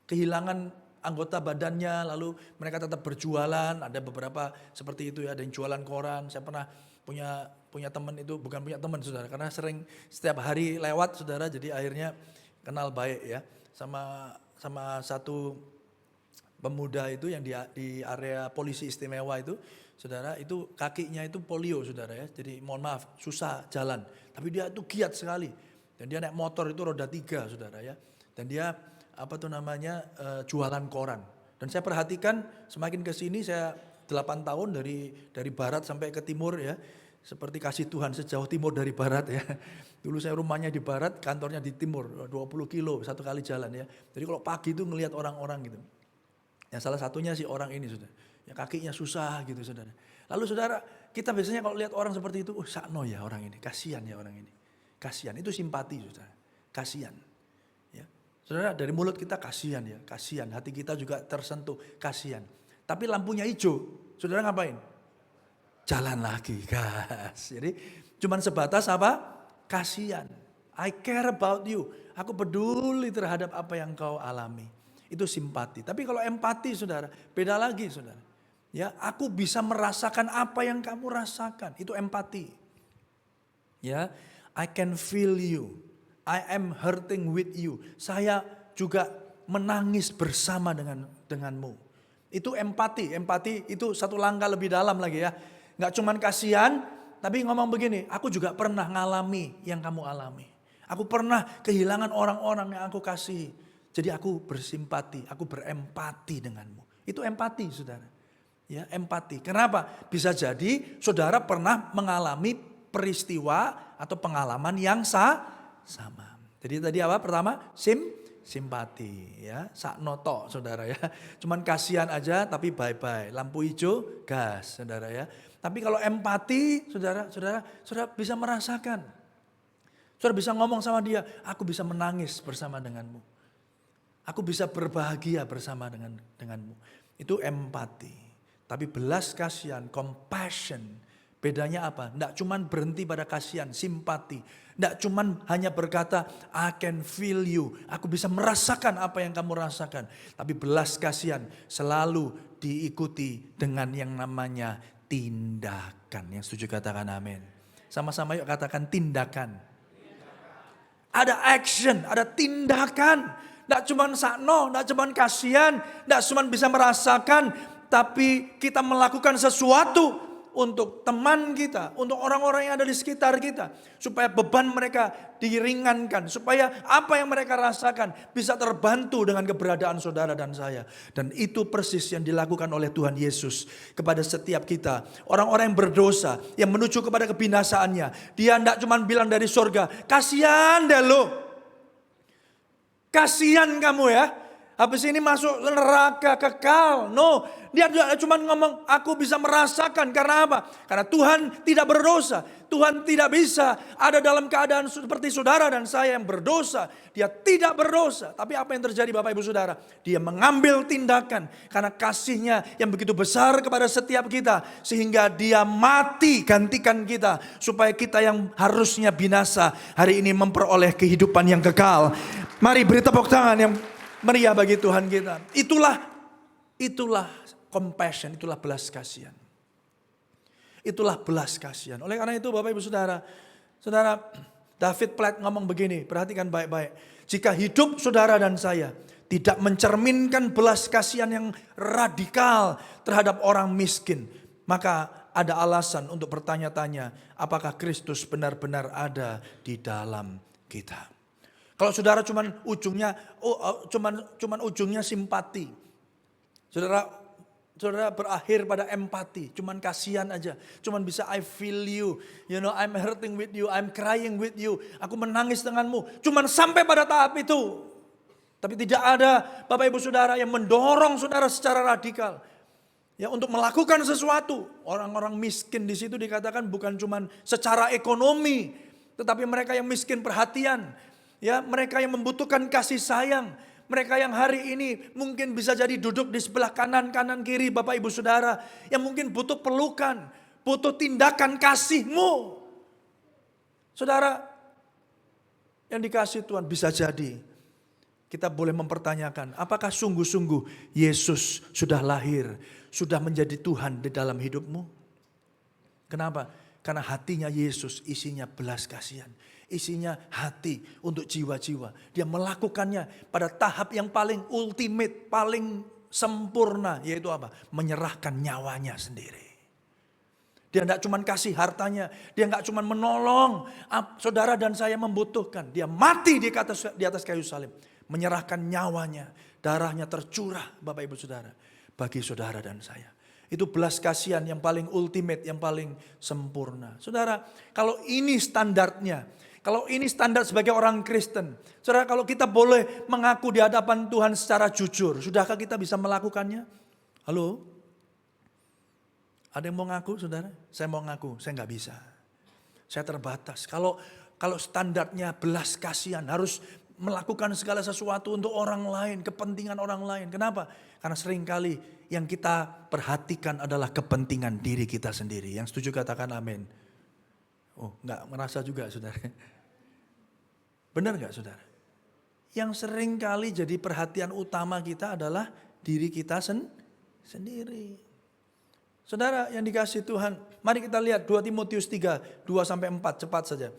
Speaker 2: kehilangan anggota badannya, lalu mereka tetap berjualan. Ada beberapa seperti itu ya, ada yang jualan koran. Saya pernah punya teman itu, bukan punya teman saudara, karena sering setiap hari lewat saudara, jadi akhirnya kenal baik ya sama satu pemuda itu yang di area polisi istimewa itu saudara, itu kakinya itu polio saudara ya, jadi mohon maaf susah jalan, tapi dia itu giat sekali dan dia naik motor itu roda 3 saudara ya, dan dia jualan koran. Dan saya perhatikan semakin ke sini, saya 8 tahun dari barat sampai ke timur ya, seperti kasih Tuhan sejauh timur dari barat ya. Dulu saya rumahnya di barat, kantornya di timur, 20 kilo satu kali jalan ya. Jadi kalau pagi itu ngelihat orang-orang gitu. Ya salah satunya si orang ini saudara, ya kakinya susah gitu saudara. Lalu saudara, kita biasanya kalau lihat orang seperti itu, sakno ya orang ini, kasihan ya orang ini. Kasihan, itu simpati saudara, kasihan. Saudara, dari mulut kita kasihan ya, kasihan. Hati kita juga tersentuh, kasihan. Tapi lampunya hijau, saudara ngapain? Jalan lagi, gas. Jadi cuman sebatas apa? Kasihan. I care about you. Aku peduli terhadap apa yang kau alami. Itu simpati. Tapi kalau empati saudara, beda lagi saudara. Ya, aku bisa merasakan apa yang kamu rasakan. Itu empati. Ya, I can feel you. I am hurting with you. Saya juga menangis bersama denganmu. Itu empati. Empati itu satu langkah lebih dalam lagi ya. Nggak cuman kasihan, tapi ngomong begini, aku juga pernah ngalami yang kamu alami. Aku pernah kehilangan orang-orang yang aku kasih. Jadi aku bersimpati, aku berempati denganmu. Itu empati saudara. Ya, empati. Kenapa? Bisa jadi saudara pernah mengalami peristiwa atau pengalaman yang sama. Jadi tadi apa? Pertama, simpati ya, saknoto saudara ya. Cuman kasihan aja tapi bye-bye. Lampu hijau, gas saudara ya. Tapi kalau empati, saudara bisa merasakan. Saudara bisa ngomong sama dia, aku bisa menangis bersama denganmu. Aku bisa berbahagia bersama denganmu. Itu empati. Tapi belas kasihan, compassion. Bedanya apa? Tidak cuma berhenti pada kasihan, simpati. Tidak cuma hanya berkata, I can feel you. Aku bisa merasakan apa yang kamu rasakan. Tapi belas kasihan selalu diikuti dengan yang namanya tindakan. Yang setuju katakan amin. Sama-sama yuk katakan tindakan. Ada action, ada tindakan. Tidak cuma sakno, tidak cuma kasihan, tidak cuma bisa merasakan. Tapi kita melakukan sesuatu untuk teman kita, untuk orang-orang yang ada di sekitar kita. Supaya beban mereka diringankan. Supaya apa yang mereka rasakan bisa terbantu dengan keberadaan saudara dan saya. Dan itu persis yang dilakukan oleh Tuhan Yesus kepada setiap kita. Orang-orang yang berdosa, yang menuju kepada kebinasaannya. Dia tidak cuma bilang dari surga, kasihan deh lo. Kasihan kamu ya. Habis ini masuk neraka kekal. No, dia cuma ngomong aku bisa merasakan. Karena apa? Karena Tuhan tidak berdosa. Tuhan tidak bisa ada dalam keadaan seperti saudara dan saya yang berdosa. Dia tidak berdosa. Tapi apa yang terjadi Bapak Ibu Saudara? Dia mengambil tindakan. Karena kasihnya yang begitu besar kepada setiap kita. Sehingga dia mati gantikan kita. Supaya kita yang harusnya binasa hari ini memperoleh kehidupan yang kekal. Mari beri tepuk tangan yang meriah bagi Tuhan kita. Itulah compassion, itulah belas kasihan. Itulah belas kasihan. Oleh karena itu Bapak Ibu Saudara, David Platt ngomong begini, perhatikan baik-baik. Jika hidup saudara dan saya tidak mencerminkan belas kasihan yang radikal terhadap orang miskin, maka ada alasan untuk bertanya-tanya, apakah Kristus benar-benar ada di dalam kita? Kalau saudara cuman ujungnya simpati, saudara berakhir pada empati, cuman kasihan aja, cuman bisa I feel you, I'm hurting with you, I'm crying with you, aku menangis denganmu, cuman sampai pada tahap itu. Tapi tidak ada Bapak Ibu Saudara yang mendorong saudara secara radikal ya untuk melakukan sesuatu. Orang-orang miskin di situ dikatakan bukan cuman secara ekonomi, tetapi mereka yang miskin perhatian, ya, mereka yang membutuhkan kasih sayang. Mereka yang hari ini mungkin bisa jadi duduk di sebelah kanan kiri Bapak Ibu Saudara. Yang mungkin butuh pelukan, butuh tindakan kasih-Mu. Saudara yang dikasih Tuhan, bisa jadi kita boleh mempertanyakan, apakah sungguh-sungguh Yesus sudah lahir, sudah menjadi Tuhan di dalam hidupmu? Kenapa? Karena hatinya Yesus isinya belas kasihan. Isinya hati untuk jiwa-jiwa. Dia melakukannya pada tahap yang paling ultimate, paling sempurna. Yaitu apa? Menyerahkan nyawanya sendiri. Dia tidak cuma kasih hartanya. Dia tidak cuma menolong saudara dan saya membutuhkan. Dia mati di atas kayu salib. Menyerahkan nyawanya. Darahnya tercurah Bapak Ibu Saudara. Bagi saudara dan saya. Itu belas kasihan yang paling ultimate, yang paling sempurna. Saudara, kalau ini standarnya, kalau ini standar sebagai orang Kristen, saudara, kalau kita boleh mengaku di hadapan Tuhan secara jujur, sudahkah kita bisa melakukannya? Halo? Ada yang mau ngaku, saudara? Saya mau ngaku, saya nggak bisa. Saya terbatas. Kalau standarnya belas kasihan, harus melakukan segala sesuatu untuk orang lain, kepentingan orang lain. Kenapa? Karena seringkali yang kita perhatikan adalah kepentingan diri kita sendiri. Yang setuju katakan amin. Oh, enggak merasa juga saudara. Benar enggak saudara? Yang seringkali jadi perhatian utama kita adalah diri kita sendiri. Saudara yang dikasihi Tuhan, mari kita lihat 2 Timotius 3, 2-4, cepat saja.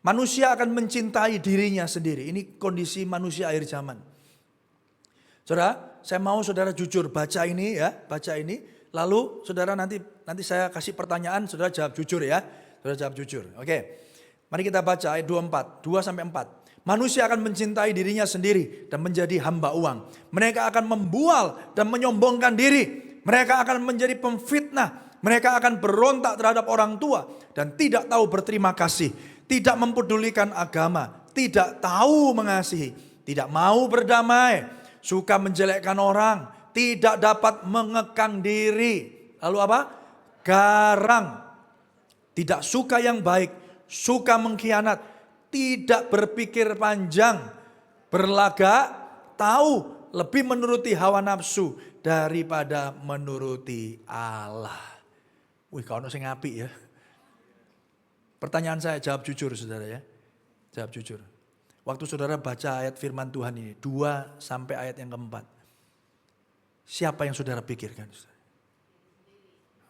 Speaker 2: Manusia akan mencintai dirinya sendiri. Ini kondisi manusia akhir zaman. Saudara, saya mau saudara jujur baca ini ya, baca ini. Lalu saudara nanti saya kasih pertanyaan, saudara jawab jujur ya. Saudara jawab jujur. Oke. Mari kita baca ayat 2-4, 2-4. Manusia akan mencintai dirinya sendiri dan menjadi hamba uang. Mereka akan membual dan menyombongkan diri. Mereka akan menjadi pemfitnah. Mereka akan berontak terhadap orang tua dan tidak tahu berterima kasih. Tidak mempedulikan agama, tidak tahu mengasihi, tidak mau berdamai, suka menjelekkan orang, tidak dapat mengekang diri. Lalu apa? Garang, tidak suka yang baik, suka mengkhianat, tidak berpikir panjang, berlagak, tahu lebih menuruti hawa nafsu daripada menuruti Allah. Wih, kau sing apik ya. Pertanyaan saya, jawab jujur saudara ya. Jawab jujur. Waktu saudara baca ayat firman Tuhan ini, 2 sampai ayat yang keempat. Siapa yang saudara pikirkan? Saudara?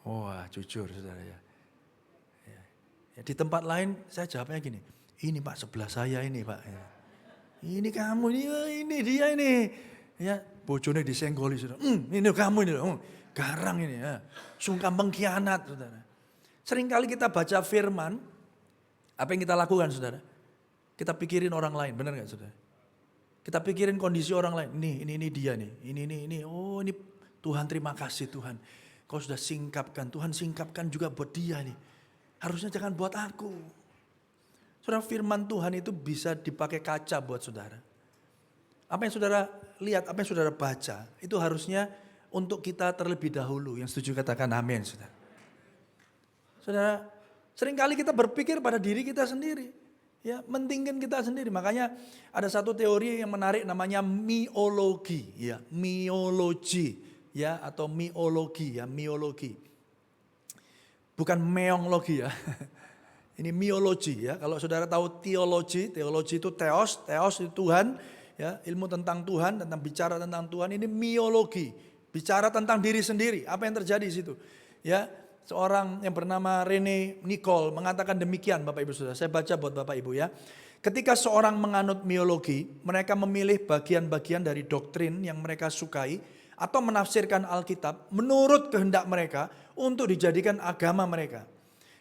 Speaker 2: Wah, jujur saudara ya. Ya. Di tempat lain saya jawabnya gini. Ini Pak, sebelah saya ini Pak. Ya. Ini kamu, ini dia ini. Ya, bojone disenggoli saudara. Ini kamu ini. Garang ini ya. Sungkan mengkhianat saudara. Seringkali kita baca firman. Apa yang kita lakukan saudara? Kita pikirin orang lain, benar gak saudara? Kita pikirin kondisi orang lain. Ini dia nih. Ini. Oh ini Tuhan, terima kasih Tuhan. Kau sudah singkapkan. Tuhan singkapkan juga buat dia nih. Harusnya jangan buat aku. Saudara, firman Tuhan itu bisa dipakai kaca buat saudara. Apa yang saudara lihat, apa yang saudara baca. Itu harusnya untuk kita terlebih dahulu. Yang setuju katakan amin saudara. Saudara, seringkali kita berpikir pada diri kita sendiri. Ya, mentingkan kita sendiri. Makanya ada satu teori yang menarik namanya miologi. Ya, miologi. Ya, atau miologi. Ya, miologi. Bukan meonglogi ya. Ini miologi ya. Kalau saudara tahu teologi itu theos itu Tuhan. Ya, ilmu tentang Tuhan, tentang bicara tentang Tuhan. Ini miologi. Bicara tentang diri sendiri. Apa yang terjadi di situ. Ya. Seorang yang bernama Rene Nicole mengatakan demikian Bapak Ibu Saudara. Saya baca buat Bapak Ibu ya. Ketika seorang menganut miologi, mereka memilih bagian-bagian dari doktrin yang mereka sukai atau menafsirkan Alkitab menurut kehendak mereka untuk dijadikan agama mereka.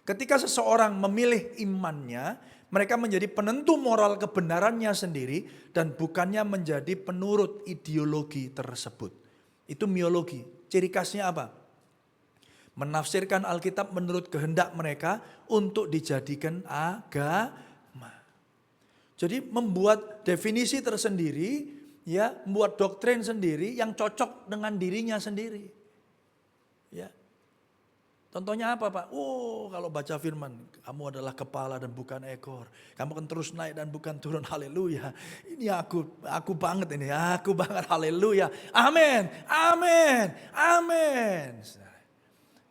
Speaker 2: Ketika seseorang memilih imannya, mereka menjadi penentu moral kebenarannya sendiri dan bukannya menjadi penurut ideologi tersebut. Itu miologi. Ciri khasnya apa? Menafsirkan Alkitab menurut kehendak mereka untuk dijadikan agama. Jadi membuat definisi tersendiri, ya, membuat doktrin sendiri yang cocok dengan dirinya sendiri. Ya. Contohnya apa, Pak? Oh, kalau baca firman, kamu adalah kepala dan bukan ekor. Kamu akan terus naik dan bukan turun. Haleluya. Ini aku banget ini. Aku banget. Haleluya. Amin. Amin. Amin.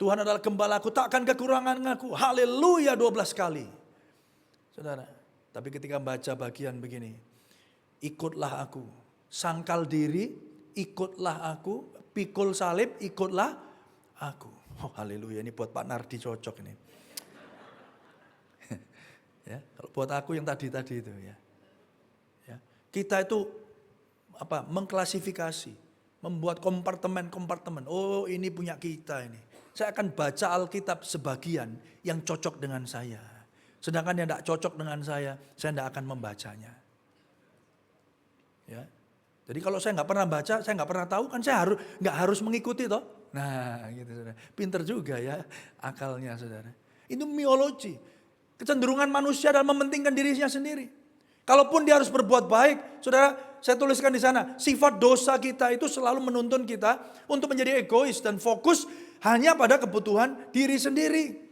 Speaker 2: Tuhan adalah gembalaku, takkan kekurangan aku. Haleluya 12 kali. Saudara. Tapi ketika baca bagian begini, ikutlah aku, sangkal diri, ikutlah aku, pikul salib, ikutlah aku. Oh haleluya, ini buat Pak Nardi cocok ini. Ya, kalau buat aku yang tadi itu ya. Ya, kita itu mengklasifikasi, membuat kompartemen. Oh ini punya kita ini. Saya akan baca Alkitab sebagian yang cocok dengan saya. Sedangkan yang tidak cocok dengan saya tidak akan membacanya. Ya. Jadi kalau saya nggak pernah baca, saya nggak pernah tahu, kan saya nggak harus mengikuti toh. Nah, gitu saudara. Pinter juga ya akalnya saudara. Itu miologi, kecenderungan manusia dalam mementingkan dirinya sendiri. Kalaupun dia harus berbuat baik, saudara, saya tuliskan di sana, sifat dosa kita itu selalu menuntun kita untuk menjadi egois dan fokus hanya pada kebutuhan diri sendiri.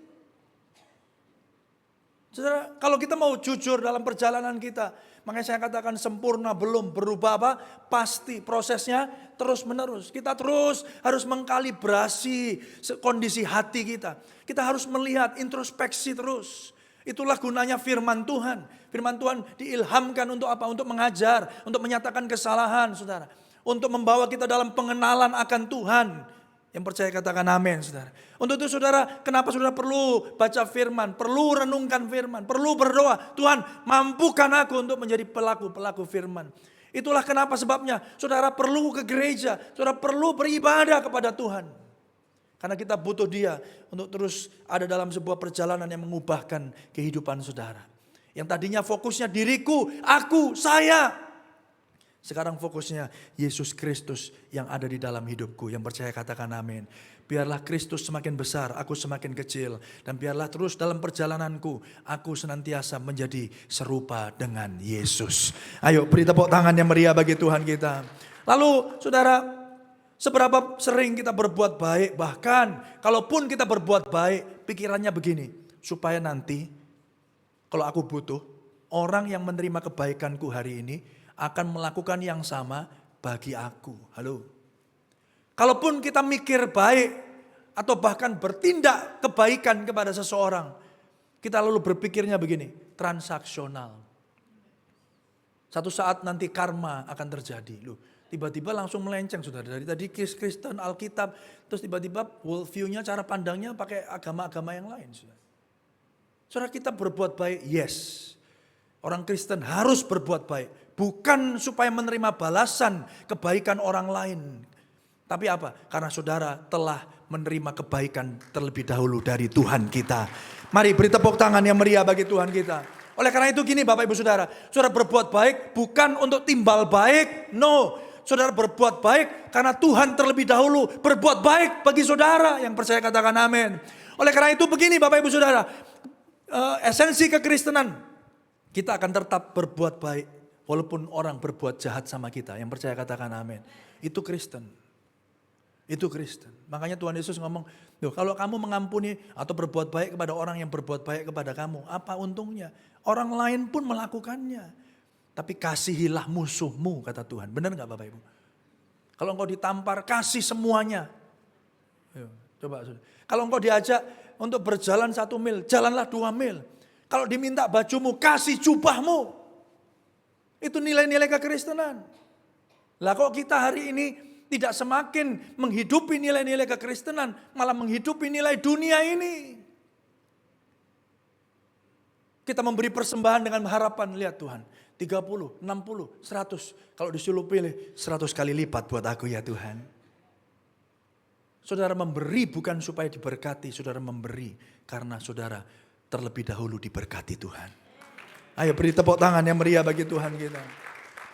Speaker 2: Saudara, kalau kita mau jujur dalam perjalanan kita, makanya saya katakan sempurna belum, berubah apa? Pasti, prosesnya terus menerus. Kita terus harus mengkalibrasi kondisi hati kita. Kita harus melihat, introspeksi terus. Itulah gunanya firman Tuhan. Firman Tuhan diilhamkan untuk apa? Untuk mengajar, untuk menyatakan kesalahan, saudara. Untuk membawa kita dalam pengenalan akan Tuhan. Yang percaya katakan amin, saudara. Untuk itu saudara, kenapa saudara perlu baca firman, perlu renungkan firman, perlu berdoa. Tuhan, mampukan aku untuk menjadi pelaku firman. Itulah kenapa sebabnya saudara perlu ke gereja, saudara perlu beribadah kepada Tuhan. Karena kita butuh Dia untuk terus ada dalam sebuah perjalanan yang mengubahkan kehidupan saudara. Yang tadinya fokusnya diriku, aku, saya. Sekarang fokusnya Yesus Kristus yang ada di dalam hidupku. Yang percaya katakan amin. Biarlah Kristus semakin besar, aku semakin kecil. Dan biarlah terus dalam perjalananku, aku senantiasa menjadi serupa dengan Yesus. Ayo beri tepuk tangan yang meriah bagi Tuhan kita. Lalu saudara, seberapa sering kita berbuat baik. Bahkan kalaupun kita berbuat baik, pikirannya begini. Supaya nanti kalau aku butuh, orang yang menerima kebaikanku hari ini akan melakukan yang sama bagi aku. Halo. Kalaupun kita mikir baik atau bahkan bertindak kebaikan kepada seseorang, kita lalu berpikirnya begini, transaksional. Satu saat nanti karma akan terjadi. Loh, tiba-tiba langsung melenceng saudara. Dari tadi Kristen, Alkitab, terus tiba-tiba worldview-nya, cara pandangnya pakai agama-agama yang lain. Saudara, kita berbuat baik, yes. Orang Kristen harus berbuat baik. Bukan supaya menerima balasan kebaikan orang lain. Tapi apa? Karena saudara telah menerima kebaikan terlebih dahulu dari Tuhan kita. Mari beri tepuk tangan yang meriah bagi Tuhan kita. Oleh karena itu gini Bapak Ibu Saudara. Saudara berbuat baik bukan untuk timbal baik. No. Saudara berbuat baik karena Tuhan terlebih dahulu berbuat baik bagi saudara. Yang percaya katakan amin. Oleh karena itu begini Bapak Ibu Saudara. Esensi kekristenan. Kita akan tetap berbuat baik. Walaupun orang berbuat jahat sama kita. Yang percaya katakan amin. Itu Kristen. Itu Kristen. Makanya Tuhan Yesus ngomong, kalau kamu mengampuni atau berbuat baik kepada orang yang berbuat baik kepada kamu, apa untungnya? Orang lain pun melakukannya. Tapi kasihilah musuhmu, kata Tuhan. Benar gak Bapak Ibu? Kalau engkau ditampar, kasih semuanya. Coba. Kalau engkau diajak untuk berjalan 1 mil, jalanlah 2 mil. Kalau diminta bajumu, kasih jubahmu. Itu nilai-nilai kekristenan. Lah kok kita hari ini tidak semakin menghidupi nilai-nilai kekristenan, malah menghidupi nilai dunia ini. Kita memberi persembahan dengan harapan, lihat Tuhan, 30, 60, 100. Kalau disuruh pilih, 100 kali lipat buat aku ya Tuhan. Saudara memberi bukan supaya diberkati, saudara memberi karena saudara terlebih dahulu diberkati Tuhan. Ayo beri tepuk tangan yang meriah bagi Tuhan kita.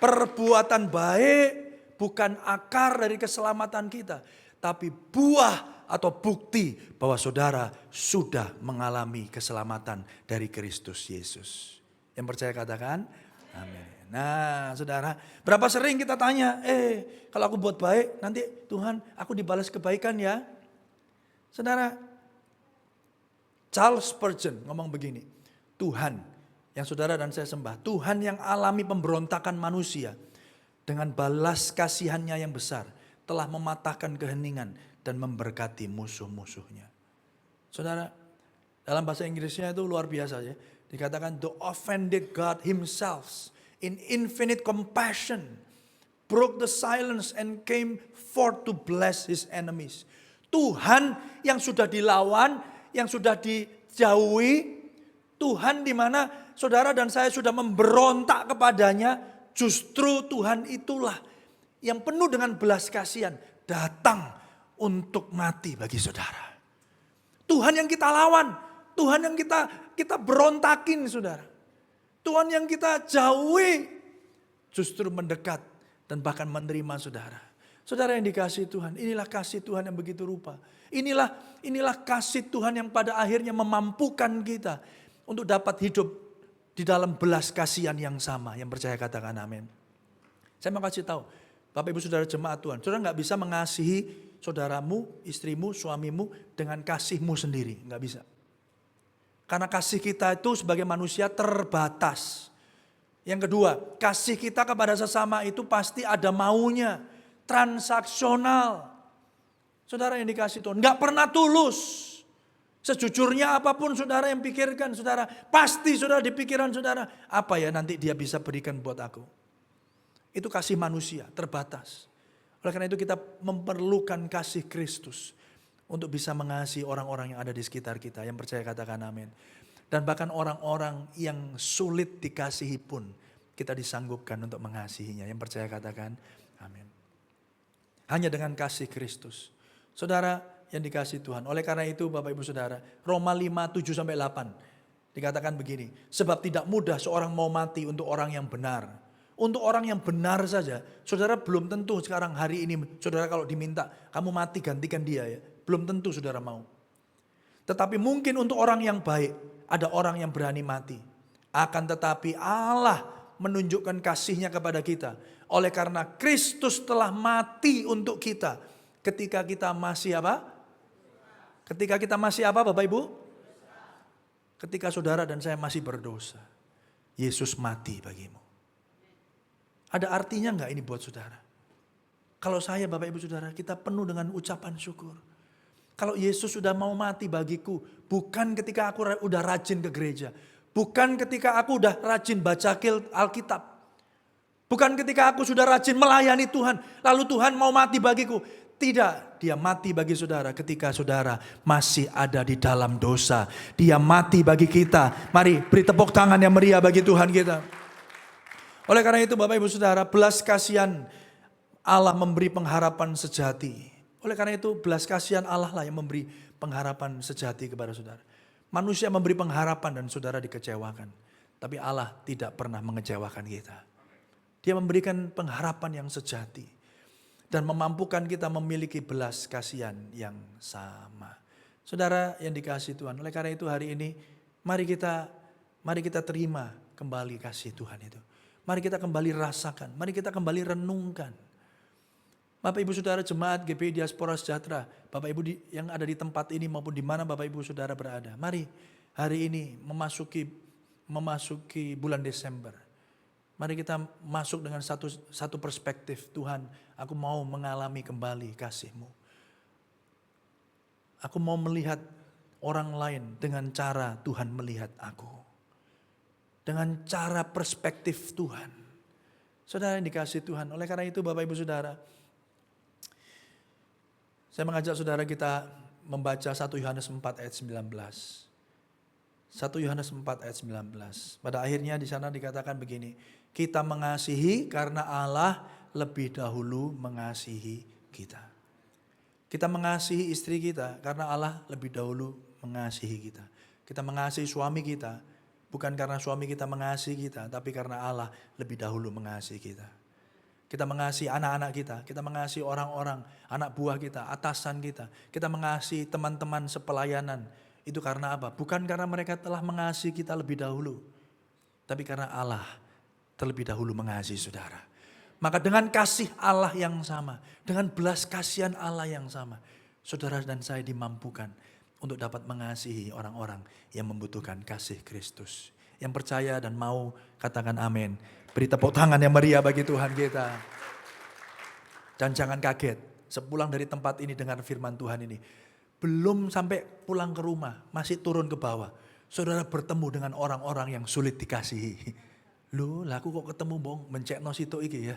Speaker 2: Perbuatan baik bukan akar dari keselamatan kita, tapi buah atau bukti bahwa saudara sudah mengalami keselamatan dari Kristus Yesus. Yang percaya katakan amin. Nah saudara, berapa sering kita tanya, kalau aku buat baik nanti Tuhan aku dibalas kebaikan ya. Saudara, Charles Spurgeon ngomong begini, Tuhan yang saudara dan saya sembah, Tuhan yang alami pemberontakan manusia dengan balas kasihannya yang besar telah mematahkan keheningan dan memberkati musuh-musuhnya. Saudara, dalam bahasa Inggrisnya itu luar biasa ya. Dikatakan the offended God himself in infinite compassion broke the silence and came forth to bless his enemies. Tuhan yang sudah dilawan, yang sudah dijauhi, Tuhan di mana saudara dan saya sudah memberontak kepadanya, justru Tuhan itulah yang penuh dengan belas kasihan datang untuk mati bagi saudara. Tuhan yang kita lawan, Tuhan yang kita berontakin saudara. Tuhan yang kita jauhi justru mendekat dan bahkan menerima saudara. Saudara yang dikasihi Tuhan, inilah kasih Tuhan yang begitu rupa. Inilah kasih Tuhan yang pada akhirnya memampukan kita untuk dapat hidup di dalam belas kasihan yang sama. Yang percaya katakan amin. Saya mau kasih tahu, Bapak Ibu Saudara jemaat Tuhan, saudara gak bisa mengasihi saudaramu, istrimu, suamimu dengan kasihmu sendiri. Gak bisa. Karena kasih kita itu sebagai manusia terbatas. Yang kedua, kasih kita kepada sesama itu pasti ada maunya. Transaksional. Saudara yang dikasih Tuhan, gak pernah tulus. Sejujurnya apapun saudara yang pikirkan, saudara, pasti saudara di pikiran saudara, apa ya nanti dia bisa berikan buat aku. Itu kasih manusia, terbatas. Oleh karena itu kita memerlukan kasih Kristus untuk bisa mengasihi orang-orang yang ada di sekitar kita. Yang percaya katakan amin. Dan bahkan orang-orang yang sulit dikasihi pun kita disanggupkan untuk mengasihinya. Yang percaya katakan amin. Hanya dengan kasih Kristus. Saudara yang dikasihi Tuhan. Oleh karena itu Bapak Ibu Saudara, Roma 5, 7-8 dikatakan begini. Sebab tidak mudah seorang mau mati untuk orang yang benar. Untuk orang yang benar saja, saudara belum tentu sekarang hari ini, saudara kalau diminta, kamu mati gantikan dia ya. Belum tentu saudara mau. Tetapi mungkin untuk orang yang baik, ada orang yang berani mati. Akan tetapi Allah menunjukkan kasihnya kepada kita. Oleh karena Kristus telah mati untuk kita. Ketika kita masih apa? Ketika kita masih apa Bapak Ibu? Ketika saudara dan saya masih berdosa. Yesus mati bagimu. Ada artinya enggak ini buat saudara? Kalau saya Bapak Ibu Saudara, kita penuh dengan ucapan syukur. Kalau Yesus sudah mau mati bagiku, bukan ketika aku udah rajin ke gereja. Bukan ketika aku udah rajin baca Alkitab. Bukan ketika aku sudah rajin melayani Tuhan, lalu Tuhan mau mati bagiku. Tidak, dia mati bagi saudara ketika saudara masih ada di dalam dosa. Dia mati bagi kita. Mari beri tepuk tangan yang meriah bagi Tuhan kita. Oleh karena itu Bapak Ibu Saudara, belas kasihan Allah memberi pengharapan sejati. Oleh karena itu belas kasihan Allah lah yang memberi pengharapan sejati kepada saudara. Manusia memberi pengharapan dan saudara dikecewakan. Tapi Allah tidak pernah mengecewakan kita. Dia memberikan pengharapan yang sejati. Dan memampukan kita memiliki belas kasihan yang sama. Saudara yang dikasihi Tuhan. Oleh karena itu hari ini mari kita terima kembali kasih Tuhan itu. Mari kita kembali rasakan. Mari kita kembali renungkan. Bapak Ibu Saudara jemaat GPI Diaspora Sejahtera. Bapak Ibu yang ada di tempat ini maupun di mana Bapak Ibu Saudara berada. Mari hari ini memasuki bulan Desember. Mari kita masuk dengan satu perspektif. Tuhan, aku mau mengalami kembali kasih-Mu. Aku mau melihat orang lain dengan cara Tuhan melihat aku. Dengan cara perspektif Tuhan. Saudara yang dikasihi Tuhan. Oleh karena itu Bapak Ibu Saudara, saya mengajak saudara kita membaca 1 Yohanes 4 ayat 19. 1 1 Yohanes 4 ayat 19. Pada akhirnya di sana dikatakan begini, kita mengasihi karena Allah lebih dahulu mengasihi kita. Kita mengasihi istri kita karena Allah lebih dahulu mengasihi kita. Kita mengasihi suami kita bukan karena suami kita mengasihi kita, tapi karena Allah lebih dahulu mengasihi kita. Kita mengasihi anak-anak kita mengasihi orang-orang, anak buah kita, atasan kita mengasihi teman-teman sepelayanan. Itu karena apa? Bukan karena mereka telah mengasihi kita lebih dahulu, tapi karena Allah terlebih dahulu mengasihi saudara. Maka dengan kasih Allah yang sama, dengan belas kasihan Allah yang sama, saudara dan saya dimampukan untuk dapat mengasihi orang-orang yang membutuhkan kasih Kristus. Yang percaya dan mau katakan amin. Beri tepuk tangan yang meriah bagi Tuhan kita. Dan jangan kaget, sepulang dari tempat ini dengar firman Tuhan ini, belum sampai pulang ke rumah, masih turun ke bawah, saudara bertemu dengan orang-orang yang sulit dikasihi. Loh, aku kok ketemu bong, mencekno situ iki ya.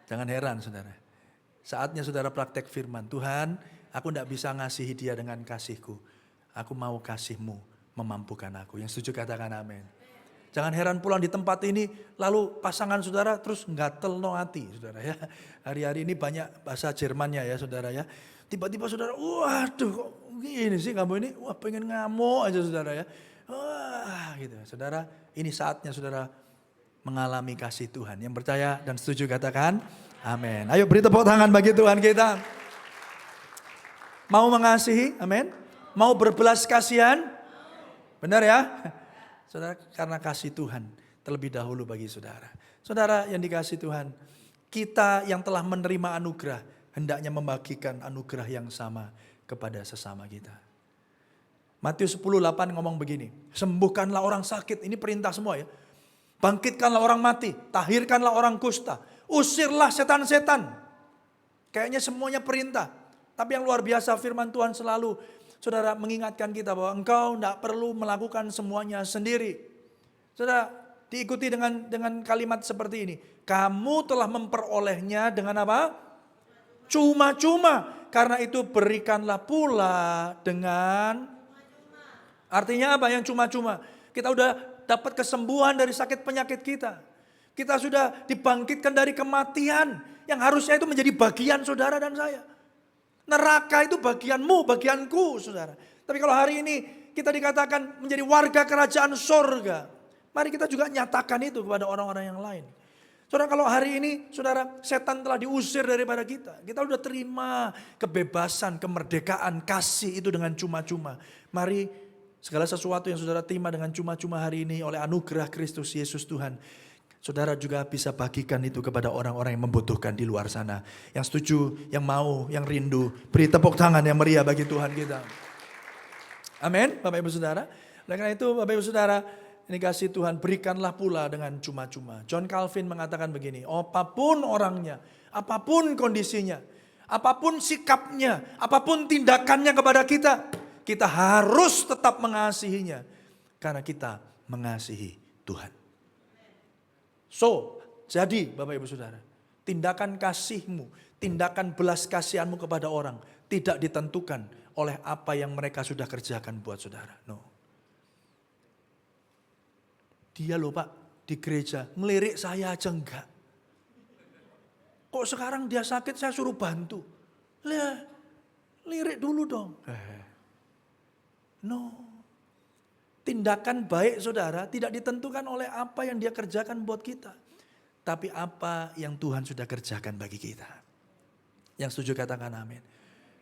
Speaker 2: Jangan heran saudara. Saatnya saudara praktek firman, Tuhan, aku tidak bisa ngasihi dia dengan kasihku. Aku mau kasih-Mu memampukan aku. Yang setuju katakan amin. Jangan heran pulang di tempat ini, lalu pasangan saudara terus nggatel no hati saudara ya. Hari-hari ini banyak bahasa Jermannya ya saudara ya. Tiba-tiba saudara, waduh kok gini sih kamu ini, wah pengen ngamuk aja saudara ya. Wah gitu saudara, ini saatnya saudara mengalami kasih Tuhan. Yang percaya dan setuju katakan amin. Ayo beri tepuk tangan bagi Tuhan kita. Mau mengasihi, amin. Mau berbelas kasihan, benar ya. Saudara, karena kasih Tuhan terlebih dahulu bagi saudara. Saudara yang dikasih Tuhan, kita yang telah menerima anugerah, hendaknya membagikan anugerah yang sama kepada sesama kita. Matius 10:8 ngomong begini, sembuhkanlah orang sakit, ini perintah semua ya. Bangkitkanlah orang mati, tahirkanlah orang kusta, usirlah setan-setan. Kayaknya semuanya perintah. Tapi yang luar biasa firman Tuhan selalu, saudara mengingatkan kita bahwa engkau tidak perlu melakukan semuanya sendiri. Saudara diikuti dengan kalimat seperti ini, kamu telah memperolehnya dengan apa? Cuma-cuma. Karena itu berikanlah pula dengan, artinya apa yang cuma-cuma? Kita udah dapat kesembuhan dari sakit penyakit kita. Kita sudah dibangkitkan dari kematian yang harusnya itu menjadi bagian saudara dan saya. Neraka itu bagianmu, bagianku saudara. Tapi kalau hari ini kita dikatakan menjadi warga kerajaan sorga, mari kita juga nyatakan itu kepada orang-orang yang lain. Saudara, kalau hari ini saudara setan telah diusir daripada kita. Kita sudah terima kebebasan, kemerdekaan, kasih itu dengan cuma-cuma. Mari segala sesuatu yang saudara terima dengan cuma-cuma hari ini oleh anugerah Kristus Yesus Tuhan, saudara juga bisa bagikan itu kepada orang-orang yang membutuhkan di luar sana. Yang setuju, yang mau, yang rindu, beri tepuk tangan yang meriah bagi Tuhan kita. Amin, Bapak Ibu Saudara. Oleh karena itu Bapak Ibu Saudara, ini kasih Tuhan berikanlah pula dengan cuma-cuma. John Calvin mengatakan begini, apapun orangnya, apapun kondisinya, apapun sikapnya, apapun tindakannya kepada kita, kita harus tetap mengasihinya. Karena kita mengasihi Tuhan. So, jadi Bapak Ibu Saudara, tindakan kasihmu, tindakan belas kasihanmu kepada orang tidak ditentukan oleh apa yang mereka sudah kerjakan buat saudara. No. Dia loh Pak, di gereja ngelirik saya aja enggak. Kok sekarang dia sakit saya suruh bantu. Lirik dulu dong. No. Tindakan baik saudara tidak ditentukan oleh apa yang dia kerjakan buat kita. Tapi apa yang Tuhan sudah kerjakan bagi kita. Yang setuju katakan amin.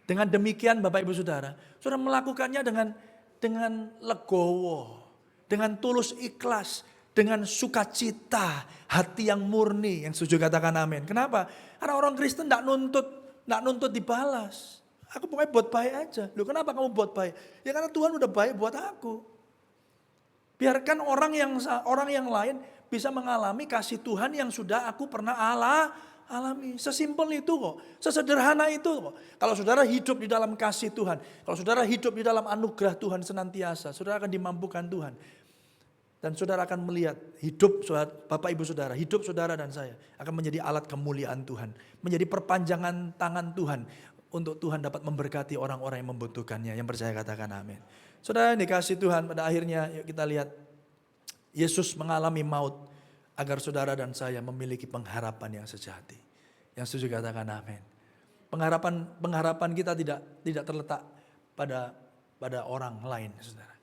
Speaker 2: Dengan demikian Bapak Ibu Saudara, saudara melakukannya dengan legowo. Dengan tulus ikhlas, dengan sukacita, hati yang murni. Yang setuju katakan amin. Kenapa? Karena orang Kristen tidak nuntut dibalas. Aku pokoknya buat baik aja. Loh kenapa kamu buat baik? Ya karena Tuhan udah baik buat aku. Biarkan orang yang lain bisa mengalami kasih Tuhan yang sudah aku pernah alami. Sesimpel itu kok. Sesederhana itu kok. Kalau saudara hidup di dalam kasih Tuhan. Kalau saudara hidup di dalam anugerah Tuhan senantiasa. Saudara akan dimampukan Tuhan. Dan saudara akan melihat hidup Bapak Ibu Saudara, hidup saudara dan saya akan menjadi alat kemuliaan Tuhan. Menjadi perpanjangan tangan Tuhan untuk Tuhan dapat memberkati orang-orang yang membutuhkannya. Yang percaya katakan amin. Saudara yang dikasih Tuhan, pada akhirnya yuk kita lihat Yesus mengalami maut agar saudara dan saya memiliki pengharapan yang sejati. Yang setuju katakan amin. Pengharapan kita tidak terletak pada orang lain, saudara.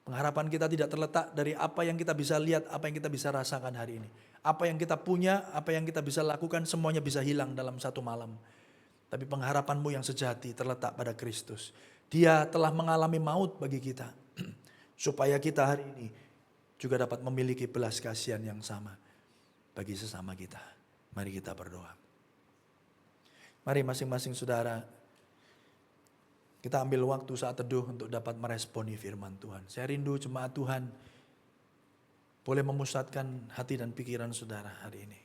Speaker 2: Pengharapan kita tidak terletak dari apa yang kita bisa lihat, apa yang kita bisa rasakan hari ini. Apa yang kita punya, apa yang kita bisa lakukan, semuanya bisa hilang dalam satu malam. Tapi pengharapanmu yang sejati terletak pada Kristus. Dia telah mengalami maut bagi kita. Supaya kita hari ini juga dapat memiliki belas kasihan yang sama bagi sesama kita. Mari kita berdoa. Mari masing-masing saudara, kita ambil waktu saat teduh untuk dapat meresponi firman Tuhan. Saya rindu jemaat Tuhan boleh memusatkan hati dan pikiran saudara hari ini.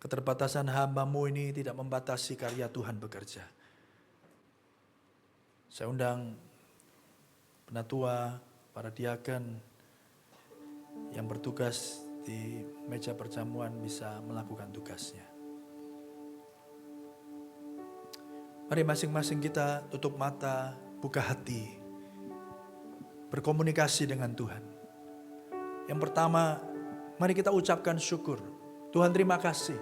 Speaker 2: Keterbatasan hamba-Mu ini tidak membatasi karya Tuhan bekerja. Saya undang penatua, para diaken yang bertugas di meja perjamuan bisa melakukan tugasnya. Mari masing-masing kita tutup mata, buka hati, berkomunikasi dengan Tuhan. Yang pertama, mari kita ucapkan syukur. Tuhan, terima kasih